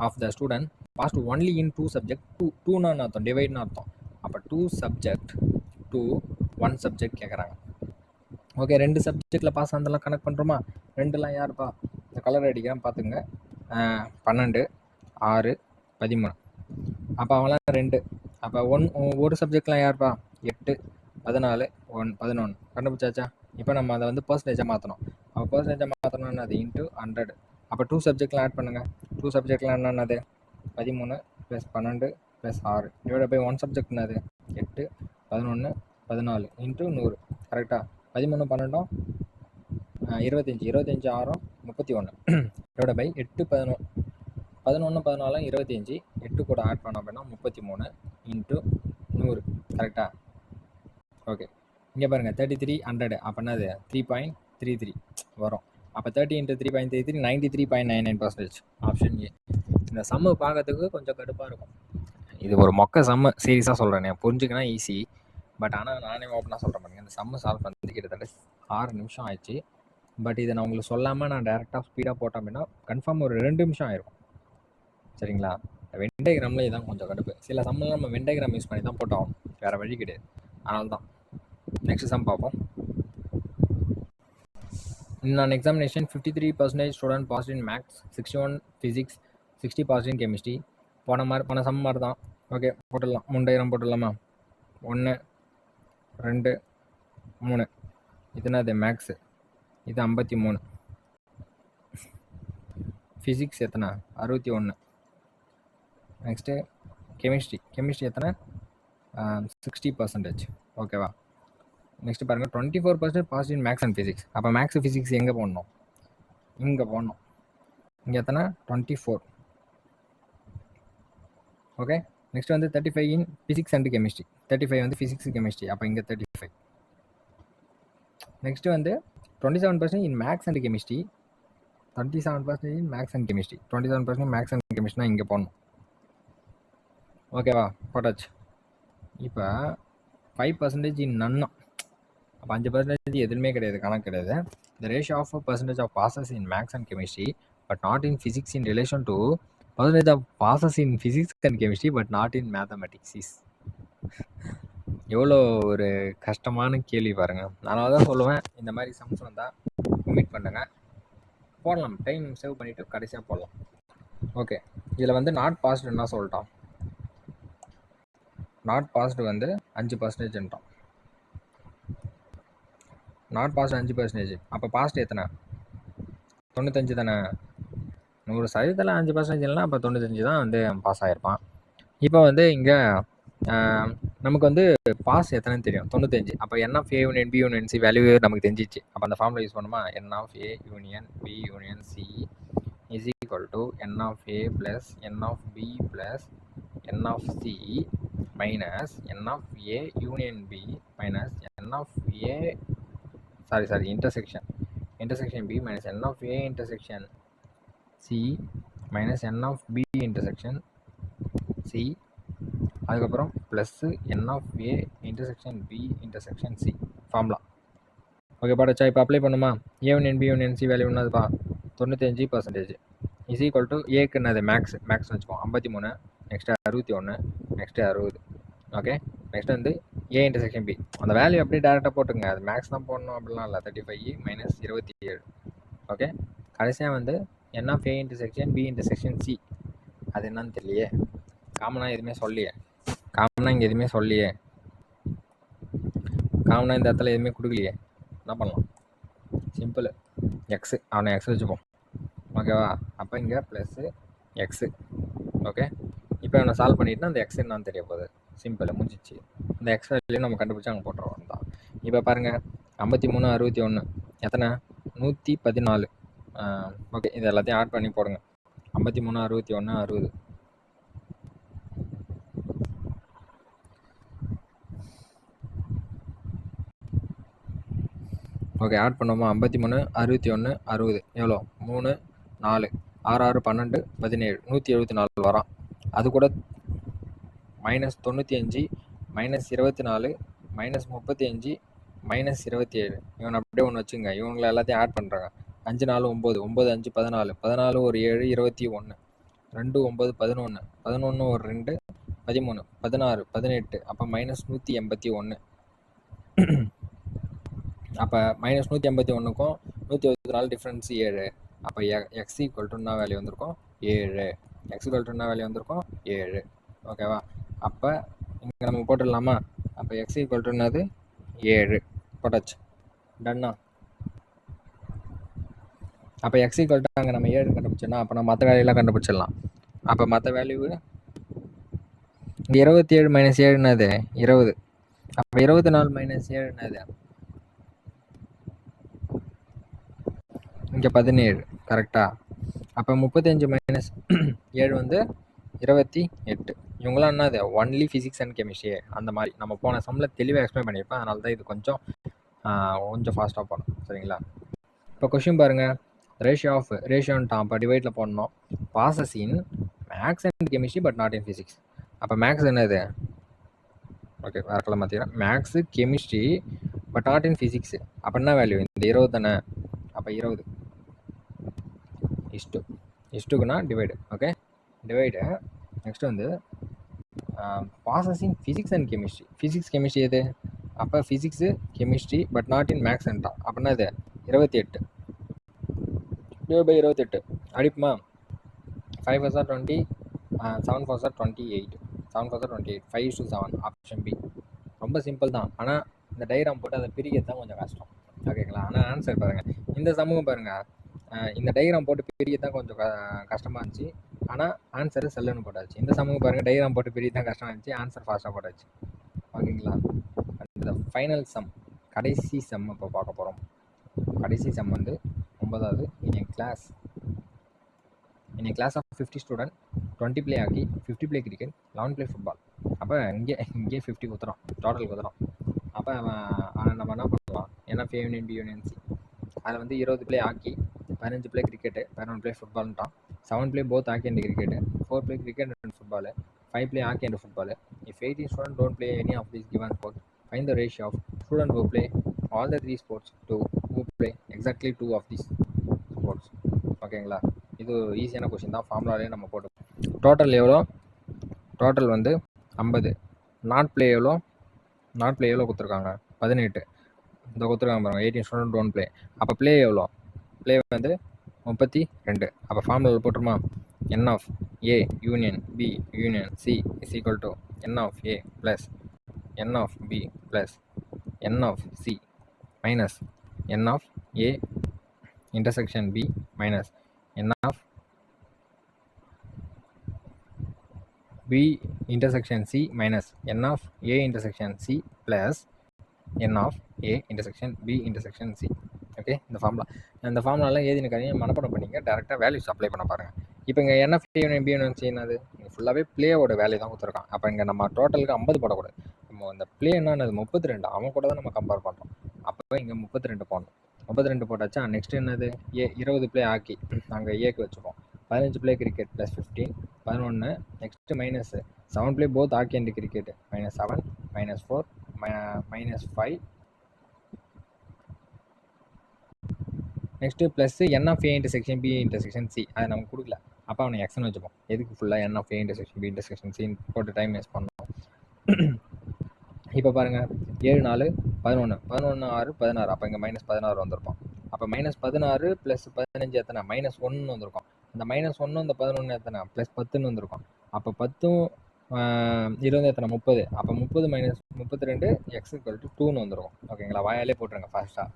of the student passed only in 2 subject. 2னா அர்த்தம்? டிவைட்னு அர்த்தம். அப்போ 2 சப்ஜெக்ட் டு 1 சப்ஜெக்ட் கேட்குறாங்க. ஓகே, 2 சப்ஜெக்டில் பாஸ் ஆனதெல்லாம் கனெக்ட் பண்ணுறோமா? 2லாம் யாருப்பா? இந்த கலர் அடிக்கிறேன் பார்த்துங்க. 12 6 13. அப்போ அவங்களாம் 2. அப்போ ஒரு சப்ஜெக்ட்லாம் யாருப்பா? 8 14 1 11. கண்டுபிடிச்சாச்சா? இப்போ நம்ம அதை வந்து பர்சன்டேஜாக மாற்றணும். அப்போ பர்சன்டேஜாக மாற்றணும்னா அது இன்ட்டு 100. அப்போ 2 சப்ஜெக்ட்லாம் ஆட் பண்ணுங்கள். 2 சப்ஜெக்ட்லாம் என்னென்னது? 13 + 12 + 6 டிவைட் பை 1 சப்ஜெக்ட் என்னது? 8 11 14 இன்ட்டு 100. கரெக்டாக? 13 12 25 25 6 31 டிவைட் பை 8 11 11 14 25. 8 கூட ஆட் பண்ணோம் அப்படின்னா 33 இன்ட்டு 100. கரெக்டாக? ஓகே, இங்கே பாருங்கள் 33 100. அப்போ என்னது? 3.33 வரும். அப்போ 30 × 3.33 93.99%. Option A. இந்த சம்மு பார்க்கறதுக்கு கொஞ்சம் கடுப்பாக இருக்கும். இது ஒரு மொக்க சம்மு, சீரியஸாக சொல்கிறேன். புரிஞ்சுக்கினா ஈஸி, பட் ஆனால் நானே ஓப்பனாக சொல்கிறேன் பாருங்க. இந்த சம்மு சால்வ் பண்ணி கிட்டத்தட்ட 6 நிமிஷம் ஆயிடுச்சு. பட் இதை நான் உங்களுக்கு சொல்லாமல் நான் டேரெக்டாக ஸ்பீடாக போட்டேன் அப்படின்னா கன்ஃபார்ம் ஒரு 2 நிமிஷம் ஆயிருக்கும். சரிங்களா? வென் டயக்ராமில் இதான் கொஞ்சம் கடுப்பு. சில சம்மில் நம்ம வென் டயக்ராம் யூஸ் பண்ணி தான் போட்டோம், வேறு வழி கிடையாது. அதனால தான். நெக்ஸ்ட் சம் பார்ப்போம். In an examination, 53% student passed in maths, 61 physics, 60 passed in chemistry. போன சம் மாதிரி தான். ஓகே, போட்டுடலாம். 3 டயக்ராம் போட்டுடலாமா? 1 2 3. இதுனா அது மேக்ஸு, இது 53. ஃபிசிக்ஸ் எத்தனை? 61. நெக்ஸ்ட்டு கெமிஸ்ட்ரி எத்தனை? 60%. ஓகேவா? நெக்ஸ்ட் பாருங்கள், 24% pass in maths and physics. அப்போ மேக்ஸ் ஃபிசிக்ஸ் எங்கே போடணும்? இங்கே போடணும். இங்கே எத்தனை? 24. ஓகே. நெக்ஸ்ட் வந்து 35 இன் ஃபிசிக்ஸ் அண்ட் கெமிஸ்ட்ரி. 35 வந்து ஃபிசிக்ஸ் கெமிஸ்ட்ரி, அப்போ இங்கே 35. நெக்ஸ்ட் வந்து 27% in maths and chemistry. 27% in maths and chemistry. 27% maths and கெமிஸ்ட்ரினா இங்கே போடணும். ஓகேவா? போட்டாச்சு. இப்போ 5% இன் நன்னா. அப்போ 5% எதுவுமே கிடையாது, கணக்கு கிடையாது. The ratio of percentage of passes in maths and chemistry but not in physics in relation to percentage of passes in physics and chemistry but not in mathematics is. எவ்வளோ ஒரு கஷ்டமான கேள்வி பாருங்கள். அதனால தான் சொல்லுவேன், இந்த மாதிரி சம்ஸ் வந்தால் கமிட் பண்ணுங்க, போடலாம். டைம் சேவ் பண்ணிவிட்டு கடைசியாக போடலாம். ஓகே. இதில் வந்து நாட் பாஸ்டு என்ன சொல்லிட்டோம்? நாட் பாஸ்டு வந்து 5%. Not passed 5%. அப்போ பாஸ்ட் எத்தனை? 95 தானே. 100% 5% இல்லைனா அப்போ 95 தான் வந்து பாஸ் ஆகிருப்பான். இப்போ வந்து இங்கே நமக்கு வந்து பாஸ் எத்தனைன்னு தெரியும், 95. அப்போ n of A union B union C value நமக்கு தெரிஞ்சிச்சு. அப்போ அந்த ஃபார்முலா யூஸ் பண்ணுமா? N of A union B union C is equal to n of A plus N of B plus N of C minus N of A union B minus N of A intersection B minus n of A intersection C minus n of B intersection C, அதுக்கப்புறம் plus n of A intersection B intersection C formula. Okay பாடச்சா? இப்போ apply பண்ணுமா? A union B union C value என்னதுப்பா? 95% is equal to ஏக்கு என்னது? Maths வச்சுப்போம். 53. Next 61. Next 60. Okay. Next வந்து ஏ intersection B, அந்த வேல்யூ அப்படியே டேரெக்டாக போட்டுங்க. அது மேக்ஸ் தான் போடணும் அப்படிலாம் இல்லை. 35 மைனஸ் 27. ஓகே. கடைசியாக வந்து n of A intersection B intersection C, அது என்னன்னு தெரியலையே. காமனாக எதுவுமே சொல்லியே. இங்கே எதுவுமே சொல்லியே. காமனாக இந்த இடத்துல எதுவுமே கொடுக்கலையே. என்ன பண்ணலாம்? சிம்பிள். எக்ஸு, அவனை எக்ஸ் வச்சுப்போம். ஓகேவா? அப்போ இங்கே ப்ளஸ்ஸு எக்ஸு. ஓகே. இப்போ அவனை சால்வ் பண்ணிட்டுனா அந்த எக்ஸ் என்னன்னு தெரிய போகுது. சிம்பிள், முடிஞ்சிச்சு. இந்த எக்ஸ் வேல்யூ நம்ம கண்டுபிடிச்சி அங்கே போட்டுருவோம் தான். இப்போ பாருங்கள், 53 61 எத்தனை? 114. ஓகே. இது எல்லாத்தையும் ஆட் பண்ணி போடுங்க. 53 61 60. ஓகே, ஆட் பண்ணுவோமா? 53 61 60 எவ்வளோ? 3 4 6 6 12 17 174 வரான். அது கூட மைனஸ் 95 மைனஸ் 24 மைனஸ் 35 மைனஸ் 27. இவன் அப்படியே ஒன்று வச்சுங்க. இவங்களை எல்லாத்தையும் ஆட் பண்ணுறாங்க. 5 4 9 9 5 14 14 ஒரு 7 21 2 9 11 11 ஒரு 2 13 16 18. அப்போ மைனஸ் 181. அப்போ மைனஸ் 181க்கும் 124 டிஃப்ரென்ஸ் 7. அப்போ எக்ஸ் ஈக்குவல் டு என்ன வேல்யூ வந்திருக்கும்? 7. எக்ஸ் ஈக்குவல் டு என்ன வேல்யூ வந்திருக்கும்? 7. ஓகேவா? அப்போ இங்கே நம்ம போட்டுடலாமா? அப்போ எக்ஸ் ஈக்குவல் டு என்னது? 7 போட்டாச்சு. டன்னா? அப்போ எக்ஸ் ஈக்குவல் டு அங்கே நம்ம 7 கண்டுபிடிச்சோன்னா அப்போ நம்ம மற்ற வேல்யூலாம் கண்டுபிடிச்சிடலாம். அப்போ மற்ற வேல்யூ 27 மைனஸ் 7 என்னது? 20. அப்போ 24 மைனஸ் 7 என்னது? இங்கே 17. கரெக்டா? அப்போ 35 மைனஸ் 7 வந்து 28. இவங்களாம் என்னது? Only physics and chemistry. அந்த மாதிரி நம்ம போன சம்மில் தெளிவாக எக்ஸ்பிளைன் பண்ணியிருப்பேன். அதனால தான் இது கொஞ்சம் ஃபாஸ்ட்டாக போகணும். சரிங்களா? இப்போ கொஷின் பாருங்கள். ரேஷியோன்ட்டான். அப்போ டிவைடில் போடணும். Passes in maths and chemistry but not in physics. அப்போ மேக்ஸ் என்னது? ஓகே, வேறு மாற்றிக்கிறேன். Maths chemistry but not in physics. அப்போ என்ன வேல்யூ? இந்த 20 தானே. அப்போ 20 இஷ்டுக்குன்னா டிவைடு. Okay, divide. நெக்ஸ்ட் வந்து ப்ராசஸிங் ஃபிசிக்ஸ் அண்ட் கெமிஸ்ட்ரி. கெமிஸ்ட்ரி எது? அப்போ physics chemistry but not in maths அண்டா. அப்படின்னா இது 28 28 அடிப்புமா. 5 4 20, 7 4 28, 7 4 28, 5:7 ஆப்ஷன் பி. ரொம்ப சிம்பிள் தான், ஆனால் இந்த டைராம் போட்டு அதை பிரிக்கிறது தான் கொஞ்சம் கஷ்டம். ஓகேங்களா? ஆனால் ஆன்சர் பாருங்கள், இந்த சமூகம் பாருங்கள், இந்த டைராம் போட்டு பிரிக்கிறது தான் கொஞ்சம் கஷ்டமாக இருந்துச்சு, ஆனால் ஆன்சரு செல்லுன்னு போட்டாச்சு. இந்த சமூகம் பாருங்கள், டைராம் போட்டு பிரிக்கிறது தான் கஷ்டமாக இருந்துச்சு, ஆன்சர் ஃபாஸ்ட்டாக போட்டாச்சு. ஓகேங்களா? இந்த ஃபைனல் சம், கடைசி சம் இப்போ பார்க்க போகிறோம். கடைசி சம் வந்து 9வது. இன் a class of 50 student, 20 play hockey, 50 play cricket, 11 play football. அப்போ இங்கே 50 குத்துறோம், டோட்டல் குத்துறோம். அப்போ நம்ம என்ன பண்ணலாம், ஏன்னா ஃபே யூனியன் பி யூனியன் சி, அதில் வந்து 20 play hockey, 15 play cricket, 11 play footballன்ட்டான். 7 play both hockey and cricket, 4 play cricket and football, 5 play hockey and football. If 18 students don't play any of these given sports, find the ratio of students who play all the 3 sports to who play exactly 2 of these sports. ஓகேங்களா? இது ஈஸியான question தான், ஃபார்முலாலே நம்ம போட்டு. Total எவ்வளோ? Total வந்து 50. Not play எவ்வளோ கொடுத்துருக்காங்க? 18. இந்த கொடுத்துருக்காங்க பாருங்கள், 18 ஸ்டூடெண்ட் டோன்ட் பிளே. அப்போ பிளே எவ்வளோ? பிளே வந்து 32. அப்போ ஃபார்முலாவில் போட்டுருமா? n of a union b union c is equal to n of a plus n of b plus n of c minus n of a intersection b minus n of b intersection c minus n of a intersection c plus n of a intersection b intersection c. Okay, இந்த ஃபார்முலாலாம் ஏதி எனக்கு மனப்பாடம் பண்ணிங்க, டேரெக்டாக values apply பண்ண பாருங்கள். இப்போ இங்கே என்ன B union B union C என்னது? ஃபுல்லாகவே பிளேயோட வேல்யூ தான் கொடுத்துருக்கான். அப்போ இங்கே நம்ம டோட்டலுக்கு 50 போடக்கூடாது, நம்ம இந்த பிளே என்னது 32, அவன் கூட தான் நம்ம கம்பேர் பண்ணுறோம். அப்போ இங்கே 32 போடணும். 32 போட்டாச்சா? நெக்ஸ்ட் என்னது? 20 பிளே ஹாக்கி, நாங்கள் ஏக்கு வச்சுப்போம். 15 play cricket plus 15, 11. Next minus 7 play both hockey and cricket, -7, -4, -5. Next plus n of a intersection b intersection c, அதை நமக்கு கொடுக்கல, அப்போ அவனை எக்ஸ்னு வச்சுப்போம். எதுக்கு ஃபுல்லாக n of a intersection b intersection c போட்டு டைம் வேஸ்ட் பண்ணோம். இப்போ பாருங்கள், 7 4 11, 11 6 16, அப்போ இங்கே -16 வந்திருக்கும். அப்போ -16 ப்ளஸ் 15 எத்தனை? -1 வந்திருக்கும். இந்த -1 இந்த 11 எத்தனை? +10 வந்திருக்கும். அப்போ 10 20 எத்தனை? 30. அப்போ 30 - 32 x = 2ன்னு வந்துருக்கும். ஓகேங்களா? வாயாலே போட்டுருங்க ஃபாஸ்ட்டாக,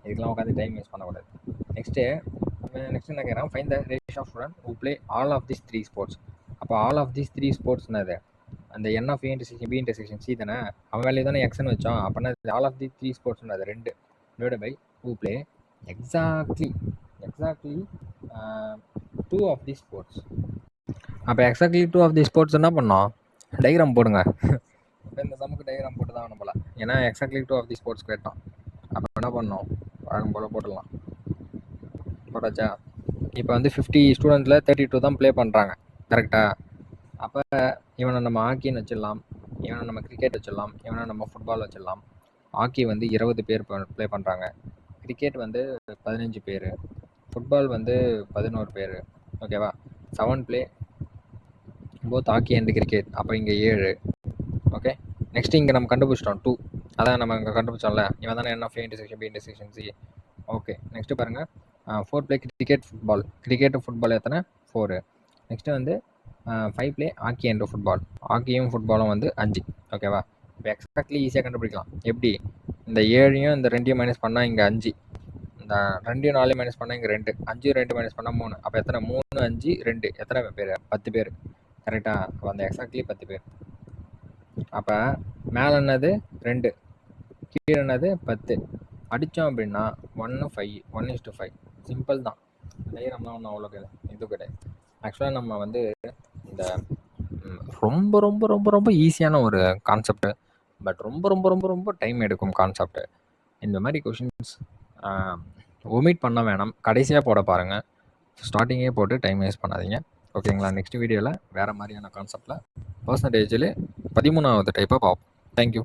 இதுக்கெல்லாம் உட்காந்து டைம் வேஸ்ட் பண்ணக்கூடாது. நெக்ஸ்ட்டு என்ன கேட்குறான்? Find the ratio of student who play all of these 3 sports. அப்போ ஆல் ஆஃப் தீஸ் 3 ஸ்போர்ட்ஸ்னது அந்த n of a intersection b intersection c தானே, அவன் வேல்யூ தானே எக்ஸ்னு வச்சோம். அப்படின்னா ஆல் ஆஃப் தி 3 ஸ்போர்ட்ஸ்னது 2 divide by who play exactly 2 of the sports. அப்போ எக்ஸாக்ட்லி 2 ஆஃப் தி ஸ்போர்ட்ஸ் என்ன பண்ணோம்? டைக்ராம் போடுங்க. இப்போ இந்த சமுக்கு டைக்ராம் போட்டு தான் நம்மள, ஏன்னா எக்ஸாக்ட்லி 2 ஆஃப் தி ஸ்போர்ட்ஸ் கேட்டோம். அப்போ என்ன பண்ணோம்? வழக்கம் போல் போட்டுடலாம். போட்டாச்சா? இப்போ வந்து 50 ஸ்டூடெண்ட்டில் 32 தான் ப்ளே பண்ணுறாங்க, கரெக்டாக? அப்போ இவனை நம்ம ஹாக்கின்னு வச்சிடலாம், இவனை நம்ம கிரிக்கெட் வச்சிடலாம், இவனை நம்ம ஃபுட்பால் வச்சிடலாம். ஹாக்கி வந்து 20 பேர் ப்ளே பண்ணுறாங்க, கிரிக்கெட் வந்து 15 பேர், ஃபுட்பால் வந்து 11 பேர். ஓகேவா? 7 play both hockey and cricket, அப்போ இங்கே 7. ஓகே, நெக்ஸ்ட்டு இங்கே நம்ம கண்டுபிடிச்சிட்டோம் 2, அதான் நம்ம இங்கே கண்டுபிடிச்சோம்ல, இவன் தானே என்ன intersection b intersection c. Okay, next பாருங்கள், 4 ப்ளே கிரிக்கெட் ஃபுட்பால் எத்தனை? 4. நெக்ஸ்ட்டு வந்து 5 ப்ளே ஹாக்கி அண்ட் ஃபுட்பால், ஹாக்கியும் ஃபுட்பாலும் வந்து 5. ஓகேவா? இப்போ எக்ஸாக்ட்லி ஈஸியாக கண்டுபிடிக்கலாம். எப்படி? இந்த 7யும் இந்த 2யும் மைனஸ் பண்ணால் இங்கே 5, இந்த 2யும் 4யும் மைனஸ் பண்ணால் இங்கே 2, 5யும் 2 மைனஸ் பண்ணால் 3. அப்போ எத்தனை? 3 5 2 எத்தனை பேர்? 10 பேர். கரெக்டாக? அப்போ அந்த எக்ஸாக்ட்லி 10 பேர். அப்போ மேலே என்னது? 2, கீழே என்னது? 10. அடித்தோம் அப்படின்னா 1:5, 1:5. சிம்பிள் தான், டைரம்லாம் ஒன்றும் அவ்வளோ இது கிடையாது. ஆக்சுவலாக நம்ம வந்து இந்த ரொம்ப ரொம்ப ரொம்ப ரொம்ப ஈஸியான ஒரு கான்செப்ட், பட் ரொம்ப ரொம்ப ரொம்ப ரொம்ப டைம் எடுக்கும் கான்செப்ட். இந்த மாதிரி கொஷின்ஸ் ஒமிட் பண்ண வேணாம், கடைசியாக போட பாருங்கள், ஸ்டார்டிங்கே போட்டு டைம் வேஸ்ட் பண்ணாதீங்க. ஓகேங்களா? நெக்ஸ்ட் வீடியோவில் வேறு மாதிரியான கான்செப்டில் பர்சன்டேஜில் 13வது டைப்பாக பார்ப்போம். தேங்க்யூ.